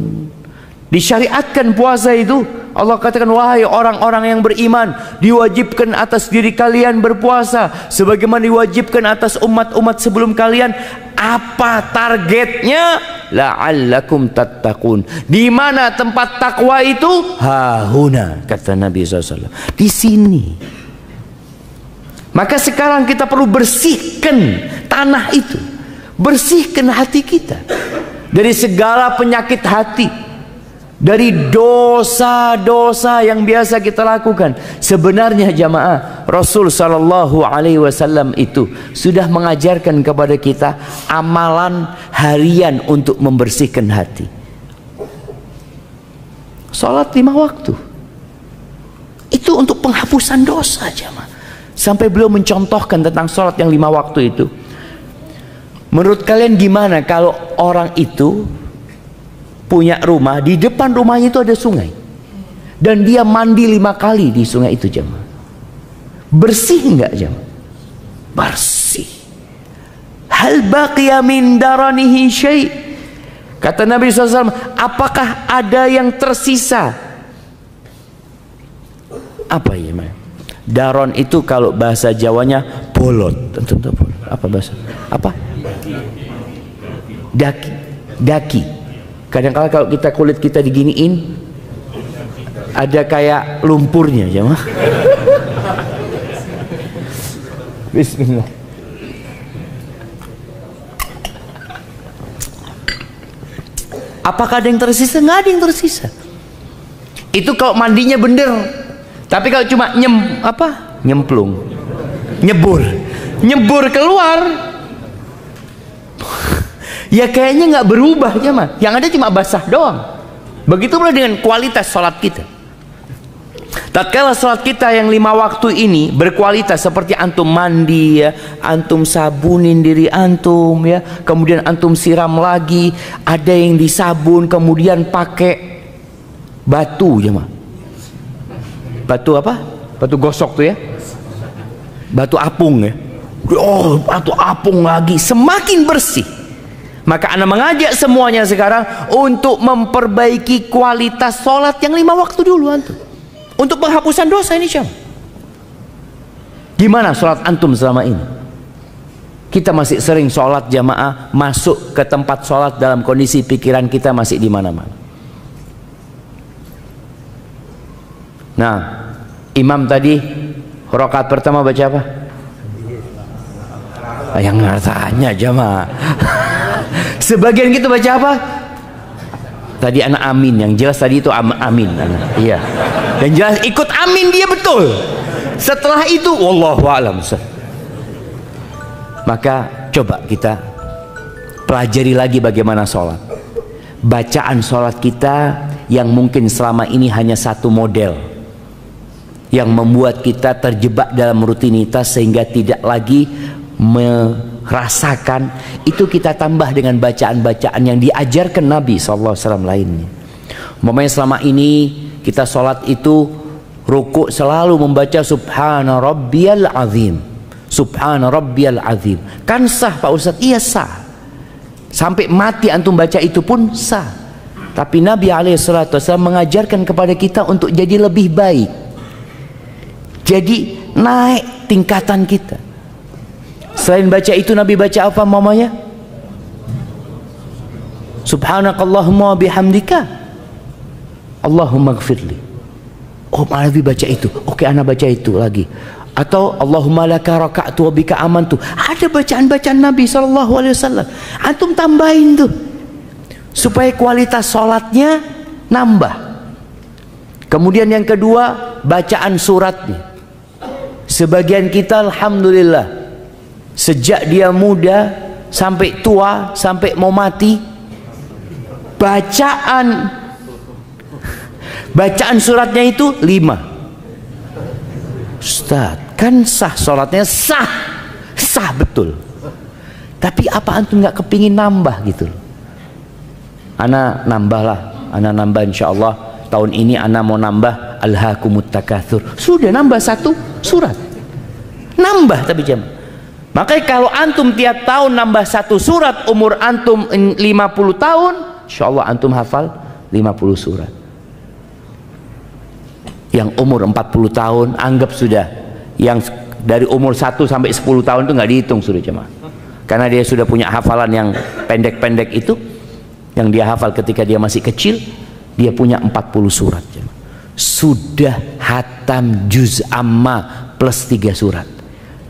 Disyariatkan puasa itu. Allah katakan, wahai orang-orang yang beriman, diwajibkan atas diri kalian berpuasa sebagaimana diwajibkan atas umat-umat sebelum kalian. Apa targetnya? La'allakum tattaqun. Di mana tempat takwa itu? Hahuna, kata Nabi SAW. Di sini. Maka sekarang kita perlu bersihkan tanah itu, bersihkan hati kita dari segala penyakit hati, dari dosa-dosa yang biasa kita lakukan. Sebenarnya jamaah, Rasul sallallahu alaihi wasallam itu sudah mengajarkan kepada kita amalan harian untuk membersihkan hati. Salat 5 waktu. Itu untuk penghapusan dosa jamaah. Sampai beliau mencontohkan tentang salat yang 5 waktu itu. Menurut kalian gimana kalau orang itu punya rumah, di depan rumahnya itu ada sungai dan dia mandi 5 kali di sungai itu jemaah? Bersih enggak jemaah? Bersih. Hal baqiya min daranihi syai'. Kata Nabi SAW, apakah ada yang tersisa? Apa ya jemaah? Daron itu kalau bahasa Jawanya bolot. Apa bahasa? Apa? Daki. Daki. Kadang-kadang kalau kita kulit kita diginiin, ada kayak lumpurnya, jemaah. Bismillah. Apakah ada yang tersisa? Nggak ada yang tersisa. Itu kalau mandinya bener. Tapi kalau cuma nyemplung, nyebur keluar, ya kayaknya nggak berubah jemaah. Yang ada cuma basah doang. Begitu pula dengan kualitas sholat kita. Tatkala sholat kita yang 5 waktu ini berkualitas, seperti antum mandi ya, antum sabunin diri antum ya, kemudian antum siram lagi, ada yang disabun, kemudian pakai batu jemaah. Batu apa? Batu gosok tuh ya. Batu apung ya. Oh, batu apung lagi, semakin bersih. Maka Anda mengajak semuanya sekarang untuk memperbaiki kualitas sholat yang 5 waktu dulu antum. untuk penghapusan dosa ini jemaah. Gimana sholat antum selama ini? Kita masih sering sholat jamaah, masuk ke tempat sholat dalam kondisi pikiran kita masih di mana-mana. Nah, imam tadi rakaat pertama baca apa? Yang nggak tanya jamaah. Sebagian kita baca apa? Tadi anak amin, yang jelas tadi itu amin. Iya. Dan jelas ikut amin dia betul. Setelah itu wallahu a'lam. Maka coba kita pelajari lagi bagaimana sholat. Bacaan sholat kita yang mungkin selama ini hanya satu model, yang membuat kita terjebak dalam rutinitas sehingga tidak lagi merasakan, itu kita tambah dengan bacaan-bacaan yang diajarkan Nabi SAW lainnya. Umpamanya selama ini kita sholat itu rukuk selalu membaca Subhana Rabbiyal Azim, Subhana Rabbiyal Azim. Kan sah Pak Ustadz? Iya sah. Sampai mati antum baca itu pun sah. Tapi Nabi SAW mengajarkan kepada kita untuk jadi lebih baik, jadi naik tingkatan kita. Selain baca itu Nabi baca apa mamanya? Subhanakallahumma bihamdika Allahumma gfirli. Oh, Nabi baca itu. Oke, ana baca itu lagi. Atau Allahumma laka raka'tu wa bika amantu. Ada bacaan-bacaan Nabi SAW. Antum tambahin tuh supaya kualitas sholatnya nambah. Kemudian yang kedua, bacaan suratnya. Sebagian kita alhamdulillah sejak dia muda sampai tua, sampai mau mati, bacaan suratnya itu 5. Ustaz, kan sah sholatnya, sah betul. Tapi apa antum nggak kepingin nambah gitu? Ana nambah insya Allah. Tahun ini ana mau nambah Alhaakumut Takatsur. Sudah nambah 1 surat. Nambah tapi jam. Makanya kalau antum tiap tahun nambah 1 surat, umur antum 50 tahun, insya Allah antum hafal 50 surat. Yang umur 40 tahun anggap sudah, yang dari umur 1 sampai 10 tahun itu nggak dihitung sudah jemaah, karena dia sudah punya hafalan yang pendek-pendek itu, yang dia hafal ketika dia masih kecil. Dia punya 40 surat jemaah. Sudah hatam juz amma plus 3 surat.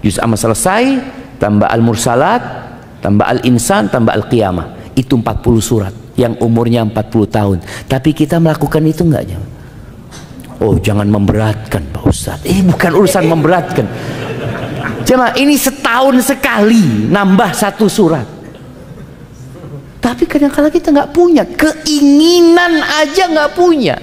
Juz amma selesai, tambah al-mursalat, tambah al-insan, tambah al-qiyamah, itu 40 surat yang umurnya 40 tahun. Tapi kita melakukan itu enggak jemaah? Oh, jangan memberatkan Pak Ustadz. Bukan urusan memberatkan. Jemaah, ini setahun sekali nambah 1 surat. Tapi kadang-kadang kita nggak punya keinginan aja, nggak punya.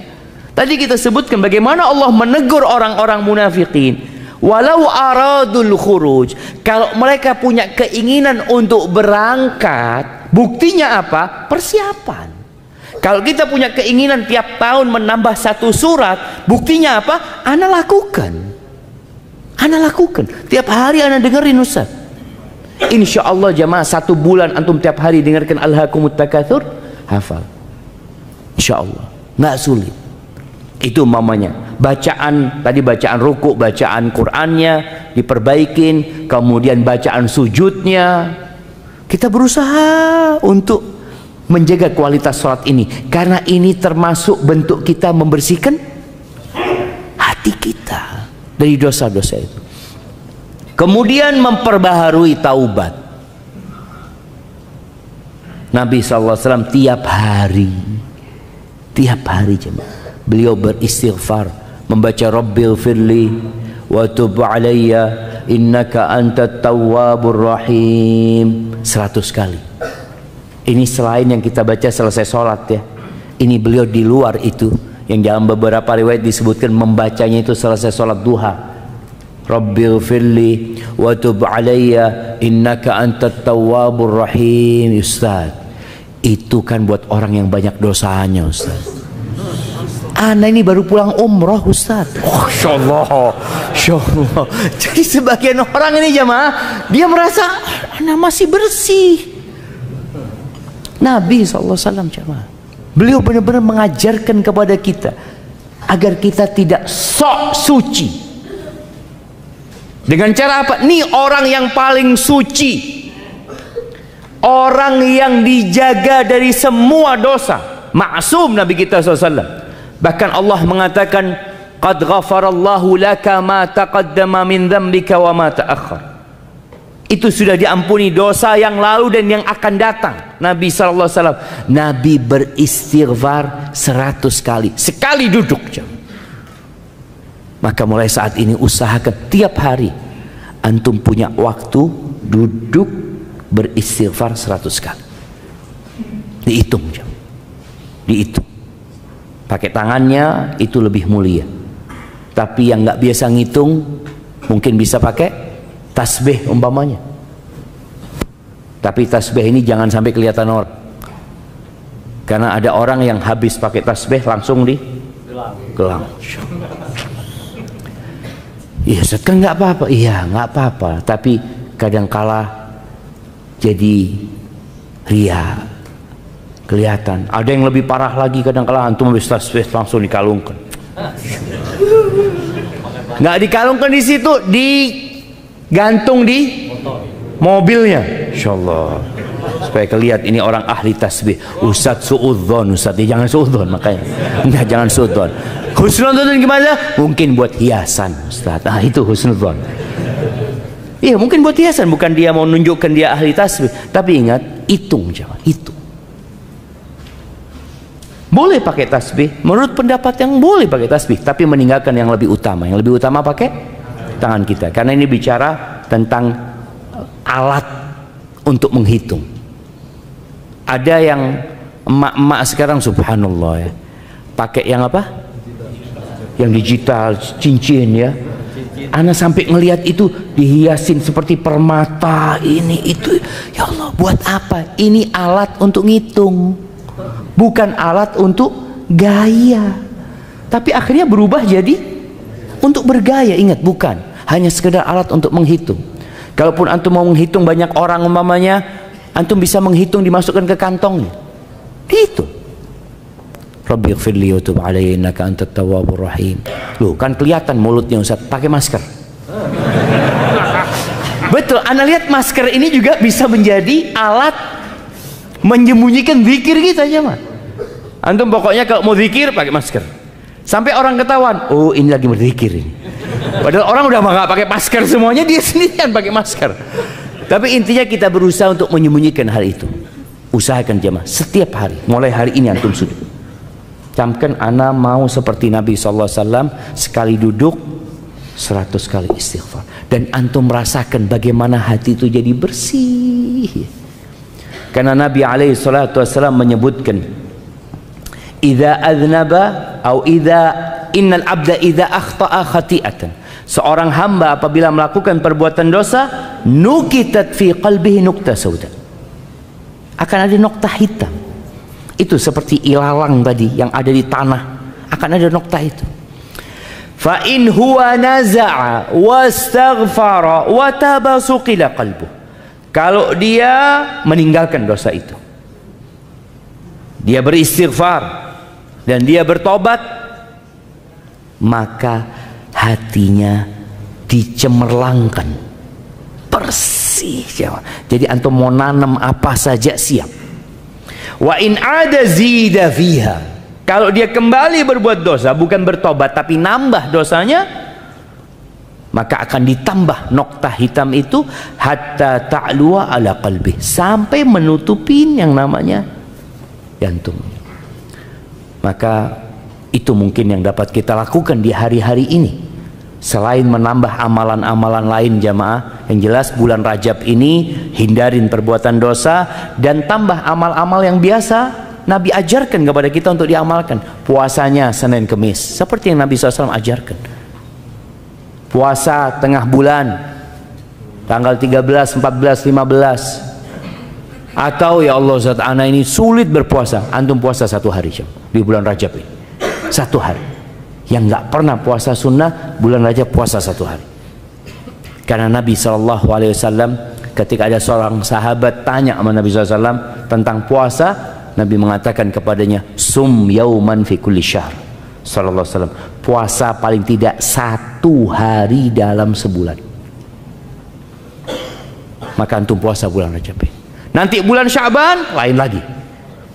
Tadi kita sebutkan bagaimana Allah menegur orang-orang munafikin. Walau aradul khuruj, kalau mereka punya keinginan untuk berangkat, buktinya apa? Persiapan. Kalau kita punya keinginan tiap tahun menambah 1 surat, buktinya apa? Ana lakukan. Tiap hari ana dengerin Ustaz. Insya Allah jamaah 1 bulan antum tiap hari dengarkan Alhaakumut Takatsur, hafal. Insya Allah, nggak sulit. Itu mamanya. Bacaan tadi, bacaan ruku, bacaan Qur'annya diperbaikin, kemudian bacaan sujudnya. Kita berusaha untuk menjaga kualitas sholat ini, karena ini termasuk bentuk kita membersihkan hati kita dari dosa-dosa itu. Kemudian memperbaharui taubat. Nabi SAW tiap hari jemaah, beliau beristighfar, membaca Rabbighfirli wa tub alayya innaka antat tawwabur rahim 100 kali. Ini selain yang kita baca selesai sholat ya. Ini beliau di luar itu, yang dalam beberapa riwayat disebutkan membacanya itu selesai sholat duha. Rabbighfirli wa tub alayya innaka antat tawwabur rahim. Ustaz, itu kan buat orang yang banyak dosanya Ustaz. Ana ini baru pulang umroh Ustaz. Oh, Insya Allah. Jadi sebagian orang ini jamaah, dia merasa ana masih bersih. Nabi SAW jamaah, beliau benar-benar mengajarkan kepada kita, agar kita tidak sok suci. Dengan cara apa? Nih orang yang paling suci, orang yang dijaga dari semua dosa, maksum Nabi kita SAW. Bahkan Allah mengatakan, qad ghafarallahu laka ma taqaddama min dzambika wa ma ta'akhkhar. Itu sudah diampuni dosa yang lalu dan yang akan datang. Nabi SAW, Nabi beristighfar 100 kali sekali duduk. Maka mulai saat ini usahakan tiap hari antum punya waktu duduk beristighfar 100 kali. Dihitung, dihitung. Pakai tangannya itu lebih mulia. Tapi yang nggak biasa ngitung mungkin bisa pakai tasbih umpamanya. Tapi tasbih ini jangan sampai kelihatan orang. Karena ada orang yang habis pakai tasbih langsung di gelang. Iya, Ustaz, kan nggak apa-apa. Iya, nggak apa-apa. Tapi kadangkala jadi ria, kelihatan. Ada yang lebih parah lagi, kadangkala antum habis tasbih langsung dikalungkan. Nggak dikalungkan di situ, digantung di mobilnya. Insyaallah, supaya kelihatan ini orang ahli tasbih. Ustaz suudzon, Ustaz, ya, jangan suudzon makanya. Enggak, jangan suudzon. Husnudzon gimana? Mungkin buat hiasan, Ustaz. Ah, itu husnudzon. Iya, mungkin buat hiasan, bukan dia mau nunjukkan dia ahli tasbih. Tapi ingat, hitung, jangan hitung. Boleh pakai tasbih, menurut pendapat yang boleh pakai tasbih, tapi meninggalkan yang lebih utama. Yang lebih utama pakai tangan kita, karena ini bicara tentang alat untuk menghitung. Ada yang emak-emak sekarang subhanallah ya, pakai yang apa? Yang digital, cincin ya. Ana sampai ngelihat itu dihiasin seperti permata, ini itu. Ya Allah, buat apa? Ini alat untuk ngitung, bukan alat untuk gaya. Tapi akhirnya berubah jadi untuk bergaya. Ingat, bukan hanya sekedar alat untuk menghitung. Kalaupun antum mau menghitung banyak orang umpamanya, antum bisa menghitung dimasukkan ke kantongnya. Itu. Rabbighfirli wa tub alayya innaka antat tawwabur rahim. Loh, kan kelihatan mulutnya Ustaz, pakai masker. Betul, Anda lihat masker ini juga bisa menjadi alat menyembunyikan zikir kita aja mah. Antum pokoknya kalau mau zikir pakai masker. Sampai orang ketahuan, oh ini lagi berzikir ini. Padahal orang udah nggak pakai masker semuanya, dia sendirian pakai masker. Tapi intinya kita berusaha untuk menyembunyikan hal itu. Usahakan jemaah setiap hari, mulai hari ini antum sudah camkan, ana mau seperti Nabi SAW, sekali duduk 100 kali istighfar. Dan antum merasakan bagaimana hati itu jadi bersih. Karena Nabi SAW menyebutkan, idza adznaba atau innal abda idza akhta'a khati'atan, seorang hamba apabila melakukan perbuatan dosa, nukitat fi qalbihi nukta sauda, akan ada nokta hitam. Itu seperti ilalang tadi yang ada di tanah, akan ada nokta itu. Fa in huwa naza'a wastaghfara wa taba suqila qalbuh, kalau dia meninggalkan dosa itu, dia beristighfar dan dia bertobat, maka hatinya dicemerlangkan bersih. Jadi antum mau nanam apa saja siap. Wa in ada zida fiha, kalau dia kembali berbuat dosa, bukan bertobat tapi nambah dosanya, maka akan ditambah nokta hitam itu hatta ta'luwa ala qalbih, sampai menutupin yang namanya jantung. Maka itu mungkin yang dapat kita lakukan di hari-hari ini, selain menambah amalan-amalan lain jamaah. Yang jelas bulan Rajab ini hindarin perbuatan dosa dan tambah amal-amal yang biasa Nabi ajarkan kepada kita untuk diamalkan. Puasanya Senin Kemis seperti yang Nabi SAW ajarkan. Puasa tengah bulan tanggal 13, 14, 15. Atau ya Allah Ustaz, ana ini sulit berpuasa, antum puasa 1 hari di bulan Rajab ini, 1 hari. Yang nggak pernah puasa sunnah, bulan Rajab puasa 1 hari. Karena Nabi SAW ketika ada seorang sahabat tanya sama Nabi SAW tentang puasa, Nabi mengatakan kepadanya, sum yauman fi kulli syahr, sallallahu alaihi wasallam, puasa paling tidak 1 hari dalam sebulan. Maka antum puasa bulan Rajab. Nanti bulan Sya'ban lain lagi.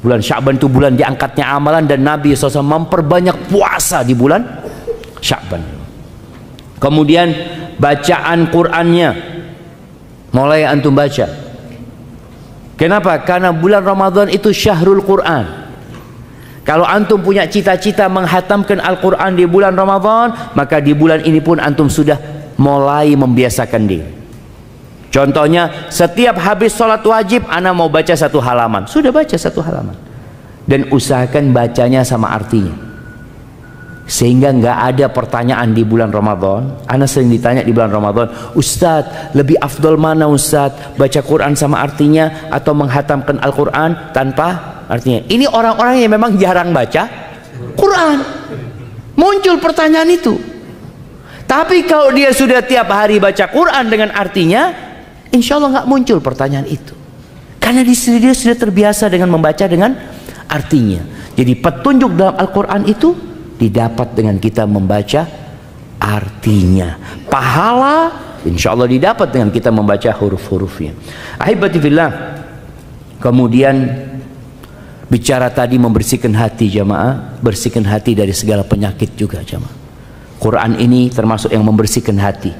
Bulan Sya'ban itu bulan diangkatnya amalan, dan Nabi SAW memperbanyak puasa di bulan Sya'ban. Kemudian bacaan Qur'annya mulai antum baca. Kenapa? Karena bulan Ramadan itu syahrul Qur'an. Kalau antum punya cita-cita menghatamkan Al-Quran di bulan Ramadan, maka di bulan ini pun antum sudah mulai membiasakan diri. Contohnya, setiap habis sholat wajib, ana mau baca 1 halaman. Sudah baca 1 halaman. Dan usahakan bacanya sama artinya. Sehingga nggak ada pertanyaan di bulan Ramadan. Ana sering ditanya di bulan Ramadan, Ustadz, lebih afdol mana Ustadz? Baca Quran sama artinya atau menghatamkan Al-Quran tanpa artinya? Ini orang-orang yang memang jarang baca Quran. Muncul pertanyaan itu. Tapi kalau dia sudah tiap hari baca Quran dengan artinya, insya Allah nggak muncul pertanyaan itu. Karena dia sudah terbiasa dengan membaca dengan artinya. Jadi petunjuk dalam Al-Quran itu didapat dengan kita membaca artinya. Pahala insya Allah didapat dengan kita membaca huruf-hurufnya. Ahibati fillah. Kemudian bicara tadi membersihkan hati jamaah, bersihkan hati dari segala penyakit juga jamaah. Quran ini termasuk yang membersihkan hati,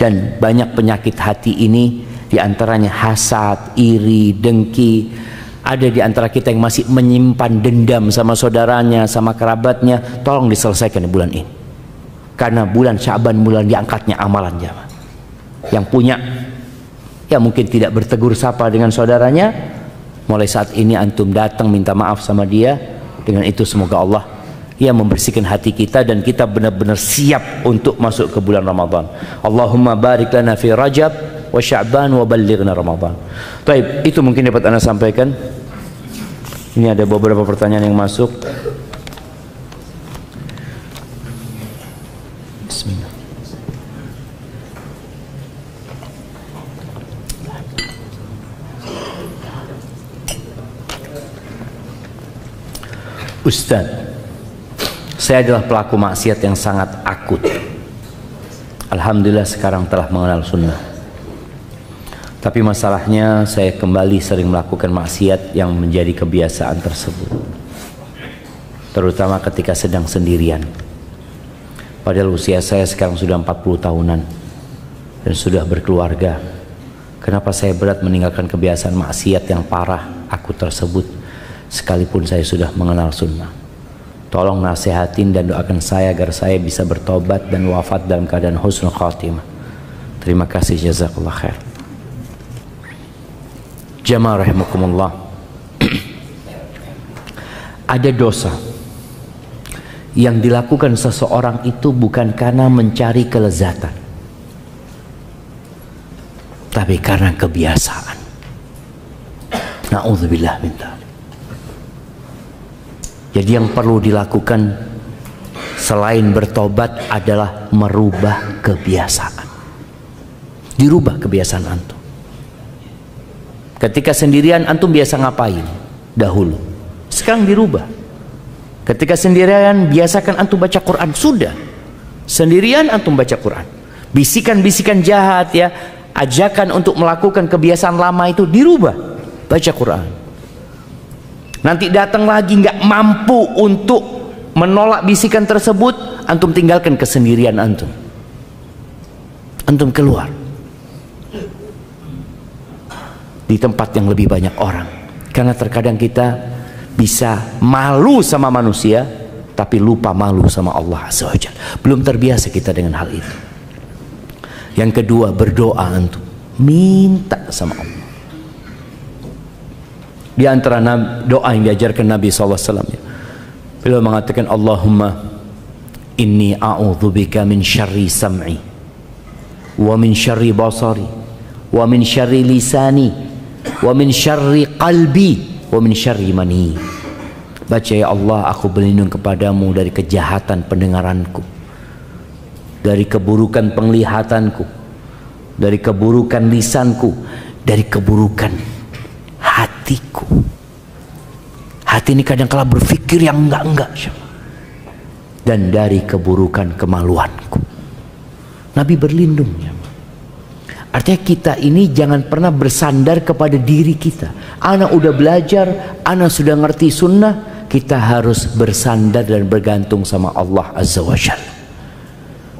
dan banyak penyakit hati ini diantaranya hasad, iri, dengki. Ada di antara kita yang masih menyimpan dendam sama saudaranya, sama kerabatnya. Tolong diselesaikan di bulan ini, karena bulan Sya'ban bulan diangkatnya amalan jamaah. Yang punya ya mungkin tidak bertegur sapa dengan saudaranya, mulai saat ini antum datang minta maaf sama dia. Dengan itu semoga Allah membersihkan hati kita, dan kita benar-benar siap untuk masuk ke bulan Ramadan. Allahumma barik lana fi Rajab wa Sya'ban wa ballighna Ramadan. Baik, itu mungkin dapat Anda sampaikan. Ini ada beberapa pertanyaan yang masuk. Bismillah. Ustaz, saya adalah pelaku maksiat yang sangat akut. Alhamdulillah sekarang telah mengenal sunnah. Tapi masalahnya saya kembali sering melakukan maksiat yang menjadi kebiasaan tersebut, terutama ketika sedang sendirian. Padahal usia saya sekarang sudah 40 tahunan dan sudah berkeluarga. Kenapa saya berat meninggalkan kebiasaan maksiat yang parah akut tersebut sekalipun saya sudah mengenal sunnah? Tolong nasihatin dan doakan saya agar saya bisa bertobat dan wafat dalam keadaan husnul khatimah. Terima kasih, jazakallah khair. Jamaah rahimakumullah. Ada dosa yang dilakukan seseorang itu bukan karena mencari kelezatan, tapi karena kebiasaan. Na'udzubillah min dzalik. Jadi yang perlu dilakukan selain bertobat adalah merubah kebiasaan. Dirubah kebiasaan antum. Ketika sendirian antum biasa ngapain dahulu? Sekarang dirubah. Ketika sendirian biasakan antum baca Quran. Sudah sendirian antum baca Quran. Bisikan-bisikan jahat ya, ajakan untuk melakukan kebiasaan lama itu dirubah. Baca Quran. Nanti datang lagi nggak mampu untuk menolak bisikan tersebut, antum tinggalkan kesendirian antum. Antum keluar di tempat yang lebih banyak orang. Karena terkadang kita bisa malu sama manusia tapi lupa malu sama Allah Azza wa Jalla. Belum terbiasa kita dengan hal itu. Yang kedua, berdoa antum, minta sama Allah. Di antara doa yang diajarkan Nabi SAW, beliau mengatakan, Allahumma inni a'udzubika min syarri sam'i wa min syarri basari wa min syarri lisani wa min syarri qalbi wa min syarri mani. Baca, ya Allah, aku berlindung kepadamu dari kejahatan pendengaranku, dari keburukan penglihatanku, dari keburukan lisanku, dari keburukan hatiku. Hati ini kadang kala berpikir yang enggak-enggak. dan dari keburukan kemaluanku. Nabi berlindung ya. Artinya kita ini jangan pernah bersandar kepada diri kita. Ana udah belajar, ana sudah ngerti sunnah. Kita harus bersandar dan bergantung sama Allah Azza wa Jalla.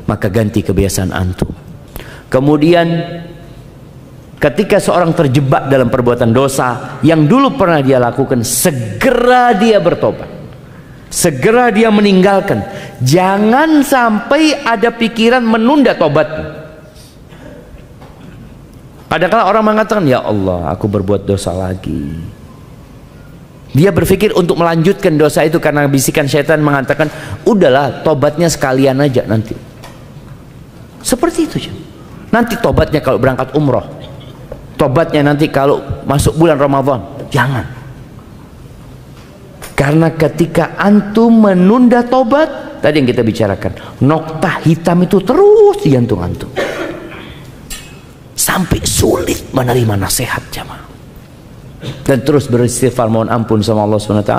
Maka ganti kebiasaan antum. Kemudian ketika seorang terjebak dalam perbuatan dosa yang dulu pernah dia lakukan, segera dia bertobat, segera dia meninggalkan. Jangan sampai ada pikiran menunda tobatnya. Kadang-kadang orang mengatakan, ya Allah, aku berbuat dosa lagi. Dia berpikir untuk melanjutkan dosa itu karena bisikan syaitan mengatakan, udahlah tobatnya sekalian aja nanti. Seperti itu aja. Nanti tobatnya kalau berangkat umroh, tobatnya nanti kalau masuk bulan Ramadan. Jangan. Karena ketika antum menunda tobat, tadi yang kita bicarakan, noktah hitam itu terus di jantung antum sampai sulit menerima nasihat jamaah. Dan terus beristighfar mohon ampun sama Allah SWT.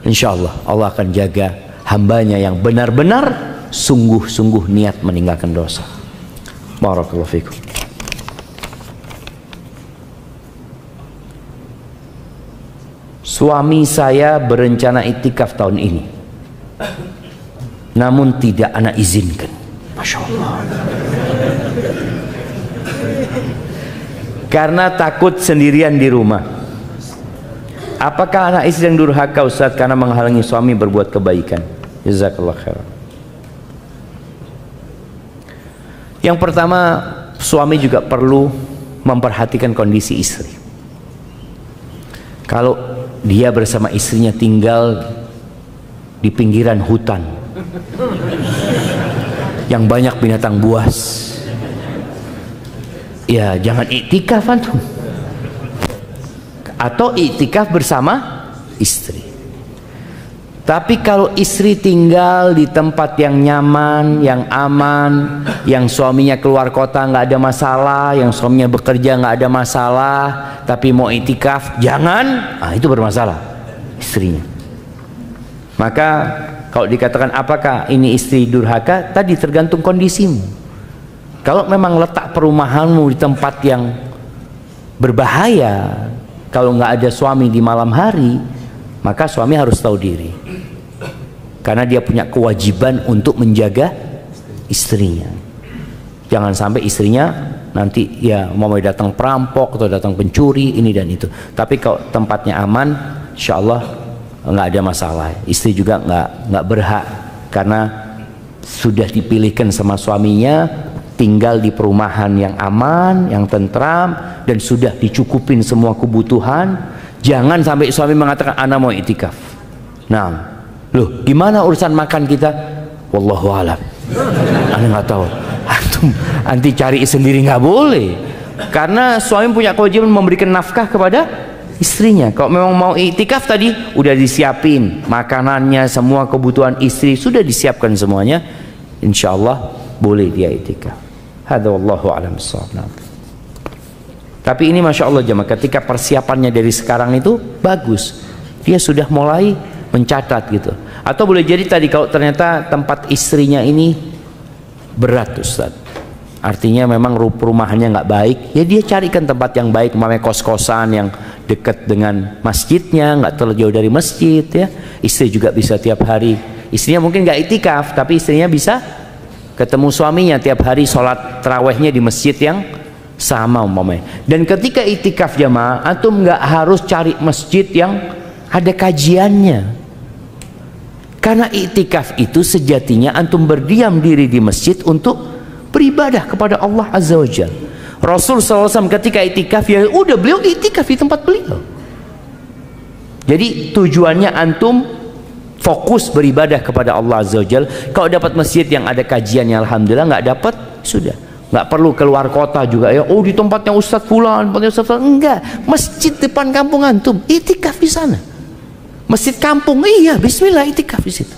Insya Allah Allah akan jaga hambanya yang benar-benar sungguh-sungguh niat meninggalkan dosa. Barakallahu fikum. Suami saya berencana iktikaf tahun ini, namun tidak anak izinkan. Masya Allah. Karena takut sendirian di rumah. Apakah anak istri yang durhaka Ustaz karena menghalangi suami berbuat kebaikan? Jazakallah khairan. Yang pertama, suami juga perlu memperhatikan kondisi istri. Kalau dia bersama istrinya tinggal di pinggiran hutan yang banyak binatang buas, ya jangan iktikaf antum. Atau iktikaf bersama istri. Tapi kalau istri tinggal di tempat yang nyaman, yang aman, yang suaminya keluar kota nggak ada masalah, yang suaminya bekerja nggak ada masalah, tapi mau iktikaf jangan, itu bermasalah istrinya. Maka kalau dikatakan apakah ini istri durhaka, tadi tergantung kondisimu. Kalau memang letak perumahanmu di tempat yang berbahaya, kalau nggak ada suami di malam hari, maka suami harus tahu diri, karena dia punya kewajiban untuk menjaga istrinya. Jangan sampai istrinya nanti ya mau datang perampok atau datang pencuri ini dan itu. Tapi kalau tempatnya aman, insya Allah nggak ada masalah. Istri juga nggak berhak, karena sudah dipilihkan sama suaminya tinggal di perumahan yang aman, yang tentram, dan sudah dicukupin semua kebutuhan. Jangan sampai suami mengatakan ana mau iktikaf. Nah, loh gimana urusan makan kita? Wallahu alam. Ana nggak tahu. Anti cari sendiri nggak boleh, karena suami punya kewajiban memberikan nafkah kepada istrinya. Kalau memang mau iktikaf tadi udah disiapin makanannya, semua kebutuhan istri sudah disiapkan semuanya, insya Allah boleh dia iktikaf. Hadza wallahu a'lam bissawab. Tapi ini masya Allah jemaah, ketika persiapannya dari sekarang itu bagus, dia sudah mulai mencatat gitu. Atau boleh jadi tadi kalau ternyata tempat istrinya ini berat Ustaz, artinya memang perumahannya nggak baik, ya dia carikan tempat yang baik, umpamanya kos-kosan yang dekat dengan masjidnya, nggak terlalu jauh dari masjid ya. Istri juga bisa tiap hari, istrinya mungkin nggak iktikaf tapi istrinya bisa ketemu suaminya tiap hari, sholat tarawehnya di masjid yang sama umpamanya. Dan ketika iktikaf jamaah, antum nggak harus cari masjid yang ada kajiannya, karena iktikaf itu sejatinya antum berdiam diri di masjid untuk beribadah kepada Allah Azza wa Jalla. Rasul SAW ketika iktikaf, ya udah beliau iktikaf di tempat beliau. Jadi tujuannya antum fokus beribadah kepada Allah Azza wa Jalla. Kalau dapat masjid yang ada kajiannya, alhamdulillah. Nggak dapat, sudah nggak perlu keluar kota juga ya. Oh di tempatnya Ustadz Fulan, tempatnya Ustadz Fulan. Enggak, masjid depan kampung antum, iktikaf di sana. Masjid kampung, iya bismillah iktikaf di situ.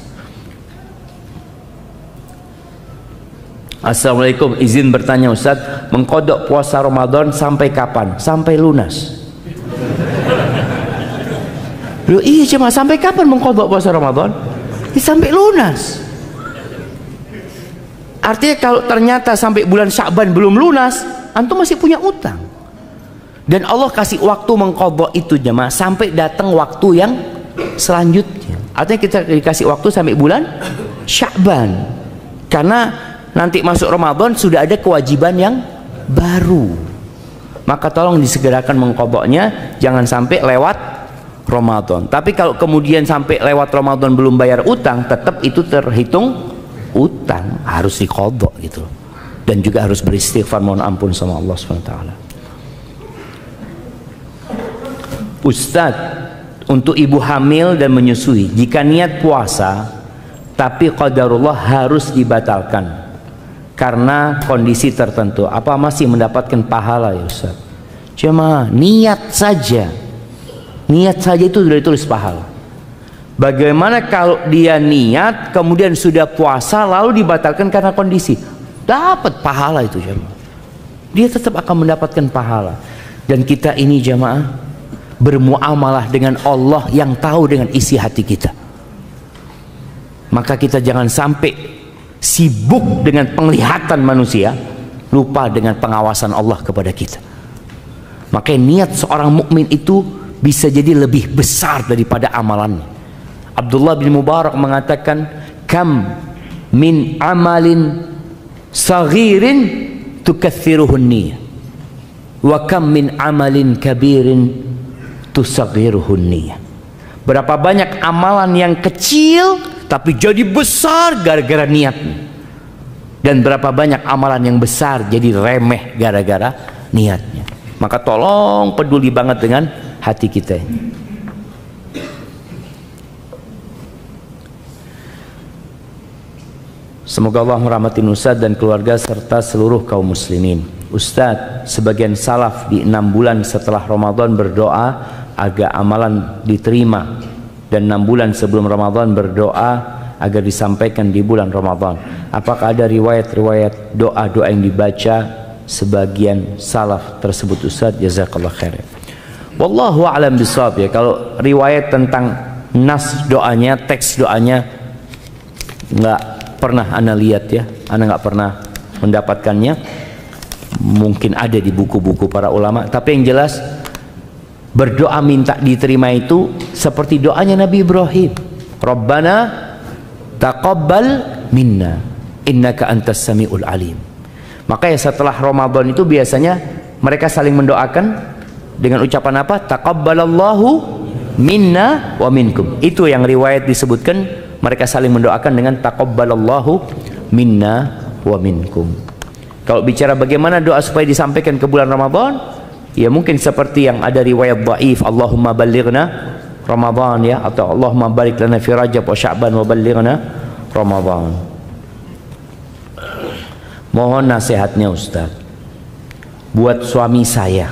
Assalamualaikum, izin bertanya Ustadz, mengkodok puasa Ramadan sampai kapan? Sampai lunas. Loh iya cuma sampai kapan mengkodok puasa Ramadan? Ya, sampai lunas. Artinya kalau ternyata sampai bulan Sya'ban belum lunas, antum masih punya utang. Dan Allah kasih waktu mengqadha itu jemaah sampai datang waktu yang selanjutnya. Artinya kita dikasih waktu sampai bulan Sya'ban. Karena nanti masuk Ramadan sudah ada kewajiban yang baru. Maka tolong disegerakan mengqadhanya, jangan sampai lewat Ramadan. Tapi kalau kemudian sampai lewat Ramadan belum bayar utang, tetap itu terhitung utang, harus diqadha gitu. Dan juga harus beristighfar mohon ampun sama Allah SWT. Ustadz, untuk ibu hamil dan menyusui, jika niat puasa tapi qadarullah harus dibatalkan karena kondisi tertentu, apa masih mendapatkan pahala ya Ustadz? Cuma niat saja itu sudah ditulis pahala. Bagaimana kalau dia niat kemudian sudah puasa lalu dibatalkan karena kondisi? Dapat pahala itu jemaah. Dia tetap akan mendapatkan pahala. Dan kita ini jemaah bermuamalah dengan Allah yang tahu dengan isi hati kita. Maka kita jangan sampai sibuk dengan penglihatan manusia, lupa dengan pengawasan Allah kepada kita. Maka niat seorang mukmin itu bisa jadi lebih besar daripada amalannya. Abdullah bin Mubarak mengatakan, kam min amalin saghirin tukatsiruhun niyah wa kam min amalin kabirin tusaghiruhun niyah. Berapa banyak amalan yang kecil tapi jadi besar gara-gara niatnya, dan berapa banyak amalan yang besar jadi remeh gara-gara niatnya. Maka tolong peduli banget dengan hati kita ini. Semoga Allah merahmati Ustadz dan keluarga serta seluruh kaum muslimin. Ustadz, sebagian salaf di 6 bulan setelah Ramadan berdoa agar amalan diterima, dan 6 bulan sebelum Ramadan berdoa agar disampaikan di bulan Ramadan. Apakah ada riwayat-riwayat doa-doa yang dibaca sebagian salaf tersebut Ustadz? Jazakallah khair. Wallahu a'lam bishawab ya. Kalau riwayat tentang nas doanya, teks doanya nggak pernah ana lihat ya, ana nggak pernah mendapatkannya. Mungkin ada di buku-buku para ulama, tapi yang jelas berdoa minta diterima itu seperti doanya Nabi Ibrahim, Rabbana taqabbal minna innaka antas samiul alim. Maka ya setelah Ramadan itu biasanya mereka saling mendoakan dengan ucapan apa? Taqabbalallahu minna wa minkum. Itu yang riwayat disebutkan, mereka saling mendoakan dengan taqabbalallahu minna wa minkum. Kalau bicara bagaimana doa supaya disampaikan ke bulan Ramadan, ya mungkin seperti yang ada riwayat dhaif, Allahumma ballighna Ramadan ya, atau Allahumma barik lana fi Rajab wa Sya'ban wa ballighna Ramadan. Mohon nasihatnya Ustaz buat suami saya,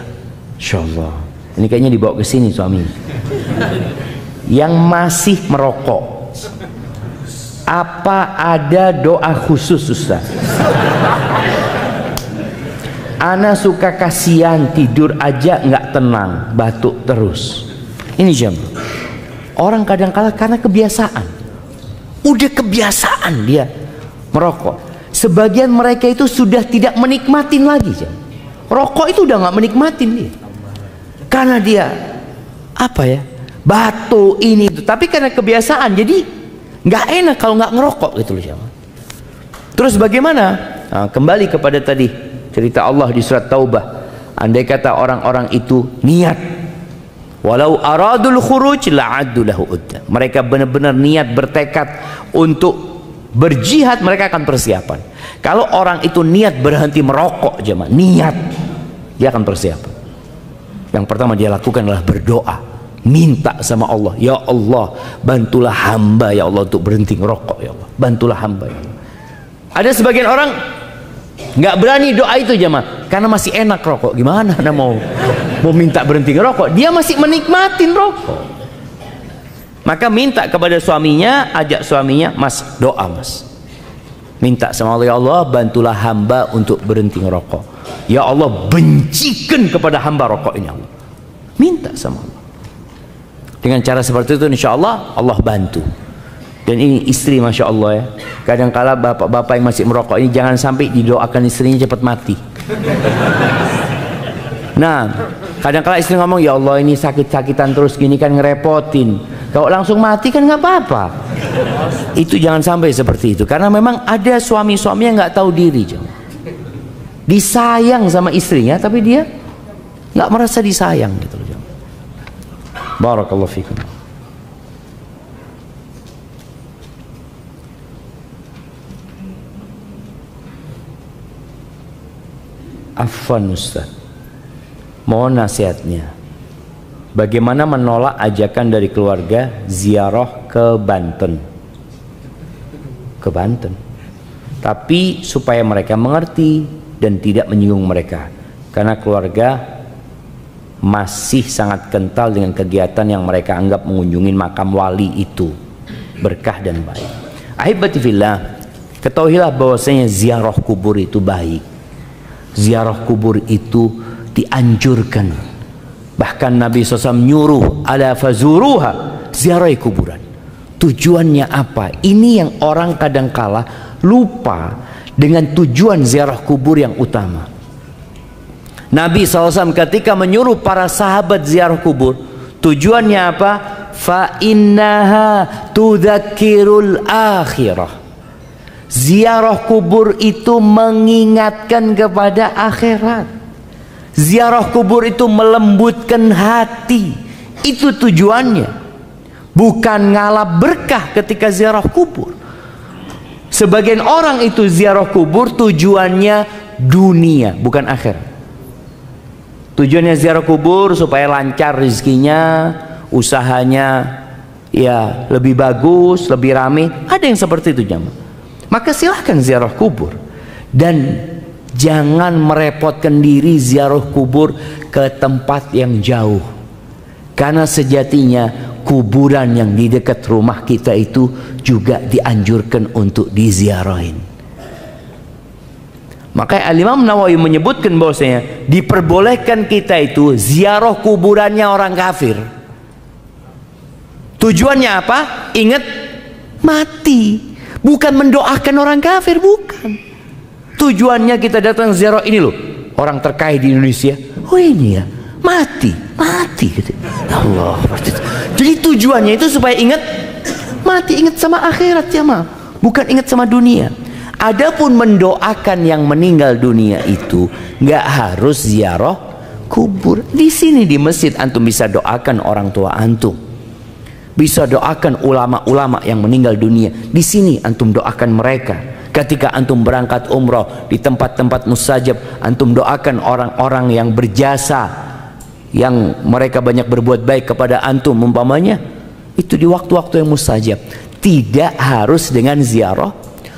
insyaallah. Ini kayaknya dibawa ke sini suami yang masih merokok. Apa ada doa khusus Ustaz? Ana suka kasihan, tidur aja nggak tenang, batuk terus. Ini jam. Orang kadang-kala karena kebiasaan, udah kebiasaan dia merokok. Sebagian mereka itu sudah tidak menikmatin lagi jam. Rokok itu udah nggak menikmatin dia, karena dia apa ya, batuk ini itu. Tapi karena kebiasaan, jadi nggak enak kalau nggak ngerokok gitu loh jam. Terus bagaimana? Nah, kembali kepada tadi cerita Allah di surat Taubah. Andai kata orang-orang itu niat, walau aradul khuruj la'addu lahu udda, mereka benar-benar niat bertekad untuk berjihad, mereka akan persiapan. Kalau orang itu niat berhenti merokok jemaah, niat, dia akan persiapan. Yang pertama dia lakukan adalah berdoa, minta sama Allah, ya Allah bantulah hamba ya Allah untuk berhenti merokok ya Allah, bantulah hamba ya Allah. Ada sebagian orang nggak berani doa itu jemaah karena masih enak rokok. Gimana anda mau minta berhenti ngerokok, dia masih menikmatin rokok. Maka minta kepada suaminya, ajak suaminya, mas doa mas, minta sama Allah, ya Allah bantulah hamba untuk berhenti ngerokok, ya Allah bencikan kepada hamba rokok ini Allah. Minta sama Allah. Dengan cara seperti itu insya Allah Allah bantu. Dan ini istri, Masya Allah ya, kadangkala bapak-bapak yang masih merokok ini jangan sampai didoakan istrinya cepat mati. Nah, kadangkala istri ngomong, ya Allah ini sakit-sakitan terus gini kan ngerepotin, kalau langsung mati kan nggak apa-apa. Itu jangan sampai seperti itu, karena memang ada suami-suami yang nggak tahu diri, disayang sama istrinya tapi dia nggak merasa disayang gitu. Barakallahu fikum. Afwan Ustaz, mohon nasihatnya bagaimana menolak ajakan dari keluarga ziarah ke Banten, tapi supaya mereka mengerti dan tidak menyinggung mereka, karena keluarga masih sangat kental dengan kegiatan yang mereka anggap mengunjungi makam wali itu berkah dan baik. Ahibati fillah, ketahuilah bahwasanya ziarah kubur itu baik. Ziarah kubur itu dianjurkan. Bahkan Nabi SAW nyuruh, ala fazuruha, ziarah kuburan. Tujuannya apa? Ini yang orang kadangkala lupa dengan tujuan ziarah kubur yang utama. Nabi SAW ketika menyuruh para sahabat ziarah kubur, tujuannya apa? Fa innaha tudzakirul akhirah. Ziarah kubur itu mengingatkan kepada akhirat. Ziarah kubur itu melembutkan hati. Itu tujuannya. Bukan ngalap berkah ketika ziarah kubur. Sebagian orang itu ziarah kubur tujuannya dunia, bukan akhirat. Tujuannya ziarah kubur supaya lancar rezekinya, usahanya ya lebih bagus, lebih ramai. Ada yang seperti itu jamaah. Maka silahkan ziarah kubur, dan jangan merepotkan diri ziarah kubur ke tempat yang jauh, karena sejatinya kuburan yang di dekat rumah kita itu juga dianjurkan untuk diziarahin. Maka Al-Imam Nawawi menyebutkan bahwasanya diperbolehkan kita itu ziarah kuburannya orang kafir. Tujuannya apa? Ingat mati. Bukan mendoakan orang kafir, bukan. Tujuannya kita datang ziarah ini loh, orang terkaya di Indonesia. Oh ini ya, mati gitu. Allah. Jadi tujuannya itu supaya ingat mati, ingat sama akhirat ya mah, bukan ingat sama dunia. Adapun mendoakan yang meninggal dunia itu nggak harus ziarah kubur. Di sini di masjid antum bisa doakan orang tua antum. Bisa doakan ulama-ulama yang meninggal dunia. Di sini antum doakan mereka. Ketika antum berangkat umroh di tempat-tempat mustajab, antum doakan orang-orang yang berjasa, yang mereka banyak berbuat baik kepada antum umpamanya. Itu di waktu-waktu yang mustajab. Tidak harus dengan ziarah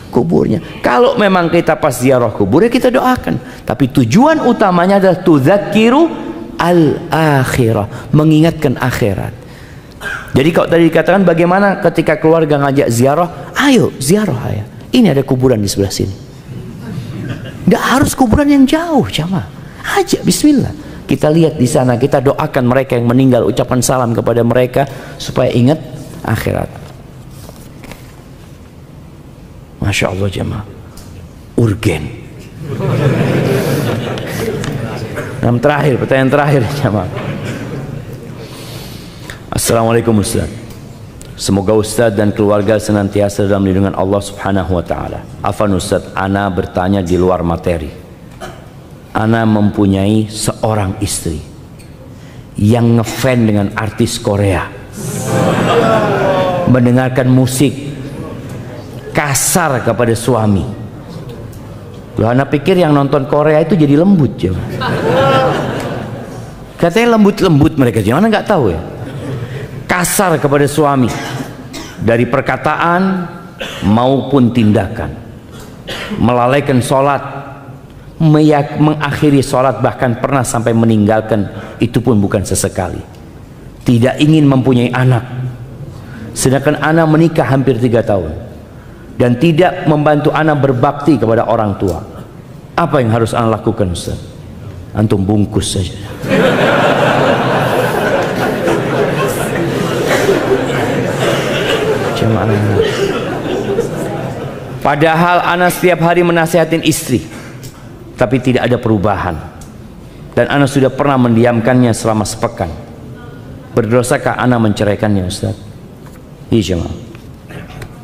kuburnya. Kalau memang kita pas ziarah kubur ya kita doakan. Tapi tujuan utamanya adalah tudzakiru al-akhirah, mengingatkan akhirat. Jadi kalau tadi dikatakan bagaimana ketika keluarga ngajak ziarah, ayo ziarah ya. Ini ada kuburan di sebelah sini. Nggak harus kuburan yang jauh, jamaah. Ajak bismillah. Kita lihat di sana, kita doakan mereka yang meninggal, ucapan salam kepada mereka supaya ingat akhirat. Masya Allah jamaah. Urgen. Pertanyaan terakhir jamaah. Assalamualaikum Ustaz. Semoga Ustaz dan keluarga senantiasa dalam lindungan Allah Subhanahu wa taala. Afan Ustaz, ana bertanya di luar materi. Ana mempunyai seorang istri yang ngefan dengan artis Korea. Mendengarkan musik, kasar kepada suami. Loh, ana pikir yang nonton Korea itu jadi lembut ya. Katanya lembut-lembut mereka, gimana nggak tahu ya. Kasar kepada suami dari perkataan maupun tindakan, melalaikan sholat, mengakhiri sholat, bahkan pernah sampai meninggalkan, itu pun bukan sesekali. Tidak ingin mempunyai anak, sedangkan anak menikah hampir 3 tahun, dan tidak membantu anak berbakti kepada orang tua. Apa yang harus anak lakukan Ustaz? Antum bungkus saja. Jemaah Padahal ana setiap hari menasihatin istri, tapi tidak ada perubahan. Dan ana sudah pernah mendiamkannya selama sepekan. Berdosakah ana menceraikannya, Ustaz? Iya, jemaah.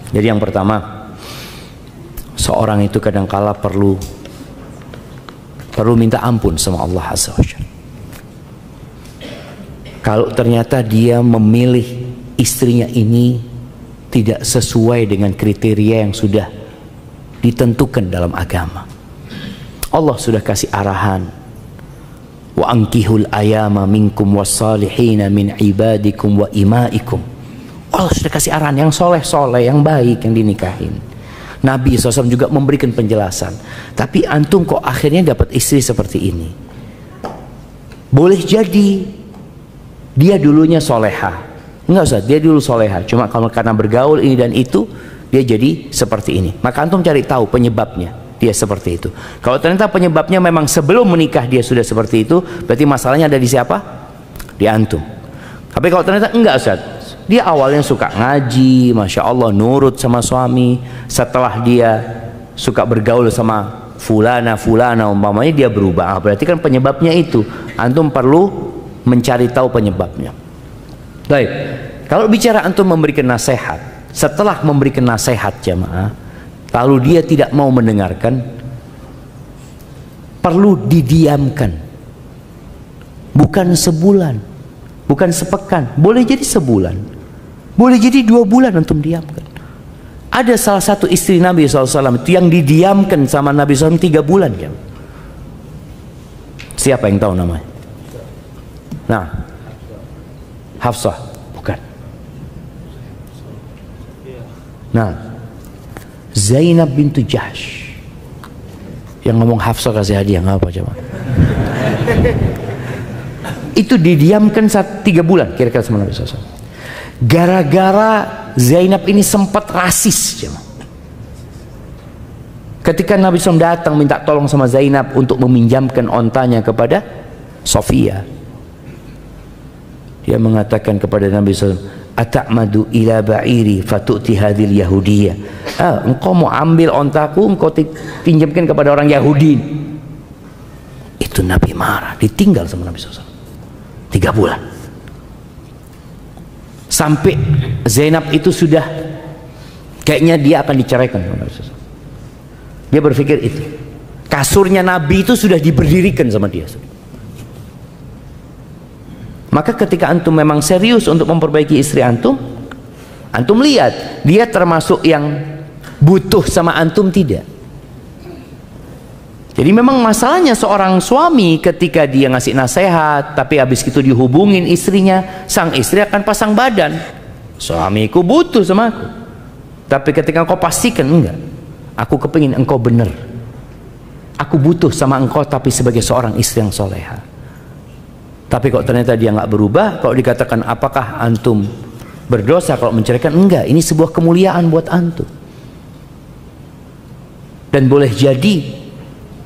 Jadi yang pertama, seorang itu kadangkala perlu minta ampun sama Allah Azza wa Jalla. Kalau ternyata dia memilih istrinya ini tidak sesuai dengan kriteria yang sudah ditentukan dalam agama, Allah sudah kasih arahan, wa ankihul ayama minkum wassalihina min ibadikum wa imaikum. Allah sudah kasih arahan yang soleh-soleh, yang baik, yang dinikahin. Nabi SAW juga memberikan penjelasan. Tapi antum kok akhirnya dapat istri seperti ini? Boleh jadi dia dulunya soleha, enggak usah, dia dulu soleha, cuma kalau karena bergaul ini dan itu, dia jadi seperti ini. Maka antum cari tahu penyebabnya dia seperti itu. Kalau ternyata penyebabnya memang sebelum menikah dia sudah seperti itu, berarti masalahnya ada di siapa? Di antum. Tapi kalau ternyata enggak, Ustaz, dia awalnya suka ngaji, Masya Allah, nurut sama suami, setelah dia suka bergaul sama fulana umpamanya dia berubah, berarti kan penyebabnya itu. Antum perlu mencari tahu penyebabnya. Baik, kalau bicara antum memberikan nasihat, setelah memberikan nasihat jamaah, lalu dia tidak mau mendengarkan, perlu didiamkan. Bukan sebulan, bukan sepekan, boleh jadi sebulan, boleh jadi 2 bulan antum diamkan. Ada salah satu istri Nabi SAW itu yang didiamkan sama Nabi SAW 3 bulan ya. Siapa yang tahu namanya? Nah, Hafsah, bukan. Nah, Zainab bintu Jahsh. Yang ngomong Hafsah kasih hadiah nggak apa coba? Itu didiamkan 3 bulan kira-kira sama Nabi SAW. Gara-gara Zainab ini sempat rasis coba. Ketika Nabi SAW datang minta tolong sama Zainab untuk meminjamkan ontanya kepada Sofia, dia mengatakan kepada Nabi SAW, "Ata'madu ila ba'iri fatu'ti hadhil yahudiyah." Engkau mau ambil ontaku, engkau pinjamkan kepada orang Yahudi. Itu Nabi marah, ditinggal sama Nabi SAW 3 bulan. Sampai Zainab itu sudah kayaknya dia akan diceraikan sama Nabi SAW. Dia berpikir itu. Kasurnya Nabi itu sudah diberdirikan sama dia. Maka ketika antum memang serius untuk memperbaiki istri antum, antum lihat dia termasuk yang butuh sama antum tidak. Jadi memang masalahnya seorang suami ketika dia ngasih nasihat, tapi habis itu dihubungin istrinya, sang istri akan pasang badan, suamiku butuh sama aku. Tapi ketika engkau pastikan, enggak, aku kepingin engkau benar, aku butuh sama engkau tapi sebagai seorang istri yang soleha. Tapi kok ternyata dia nggak berubah, kalau dikatakan apakah antum berdosa kalau menceraikan? Enggak, ini sebuah kemuliaan buat antum. Dan boleh jadi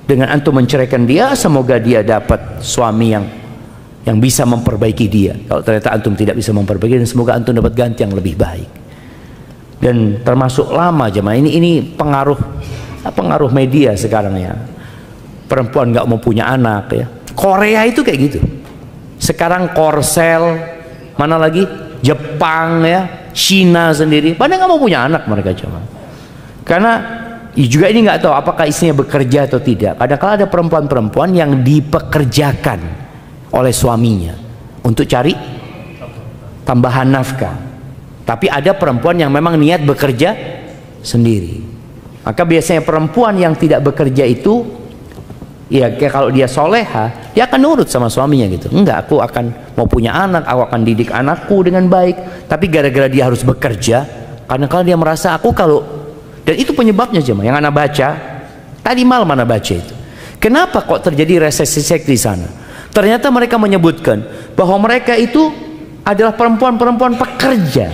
dengan antum menceraikan dia, semoga dia dapat suami yang bisa memperbaiki dia. Kalau ternyata antum tidak bisa memperbaiki, dan semoga antum dapat ganti yang lebih baik. Dan termasuk lama jemaah, ini pengaruh media sekarang ya. Perempuan nggak mau punya anak ya. Korea itu kayak gitu. Sekarang Korsel, mana lagi? Jepang ya, Cina sendiri, pada nggak mau punya anak mereka cuma. Karena juga ini nggak tahu apakah istrinya bekerja atau tidak. Kadang-kadang ada perempuan-perempuan yang dipekerjakan oleh suaminya untuk cari tambahan nafkah. Tapi ada perempuan yang memang niat bekerja sendiri. Maka biasanya perempuan yang tidak bekerja itu, ya kalau dia soleha, dia akan nurut sama suaminya gitu. Enggak, aku akan mau punya anak, aku akan didik anakku dengan baik. Tapi gara-gara dia harus bekerja, karena kalau dia merasa aku kalau, dan itu penyebabnya jemaah yang anak baca tadi malam, anak baca itu. Kenapa kok terjadi resesi seks di sana? Ternyata mereka menyebutkan bahwa mereka itu adalah perempuan-perempuan pekerja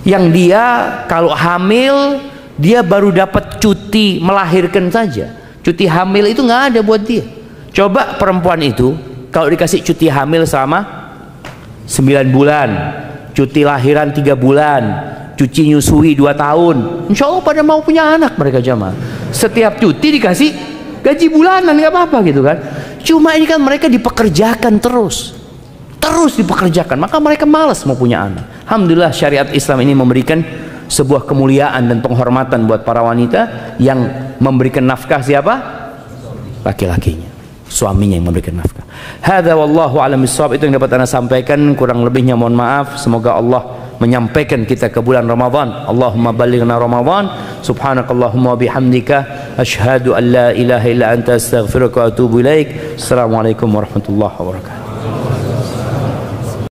yang dia kalau hamil dia baru dapat cuti melahirkan saja. Cuti hamil itu nggak ada buat dia. Coba perempuan itu kalau dikasih cuti hamil selama 9 bulan, cuti lahiran 3 bulan, cuci nyusui 2 tahun, insya Allah pada mau punya anak mereka jamaah. Setiap cuti dikasih gaji bulanan, nggak apa-apa gitu kan. Cuma ini kan mereka dipekerjakan terus dipekerjakan, maka mereka malas mau punya anak. Alhamdulillah syariat Islam ini memberikan sebuah kemuliaan dan penghormatan buat para wanita yang memberikan nafkah. Siapa? Laki-lakinya, suaminya yang memberikan nafkah. Hadza wallahu a'lam bissawab. Itu yang dapat Anda sampaikan, kurang lebihnya mohon maaf. Semoga Allah menyampaikan kita ke bulan Ramadan. Allahumma balighna Ramadan. Subhanakallahumma bihamdika asyhadu an la ilaha illa anta astaghfiruka wa atubu ilaik. Assalamualaikum warahmatullahi wabarakatuh.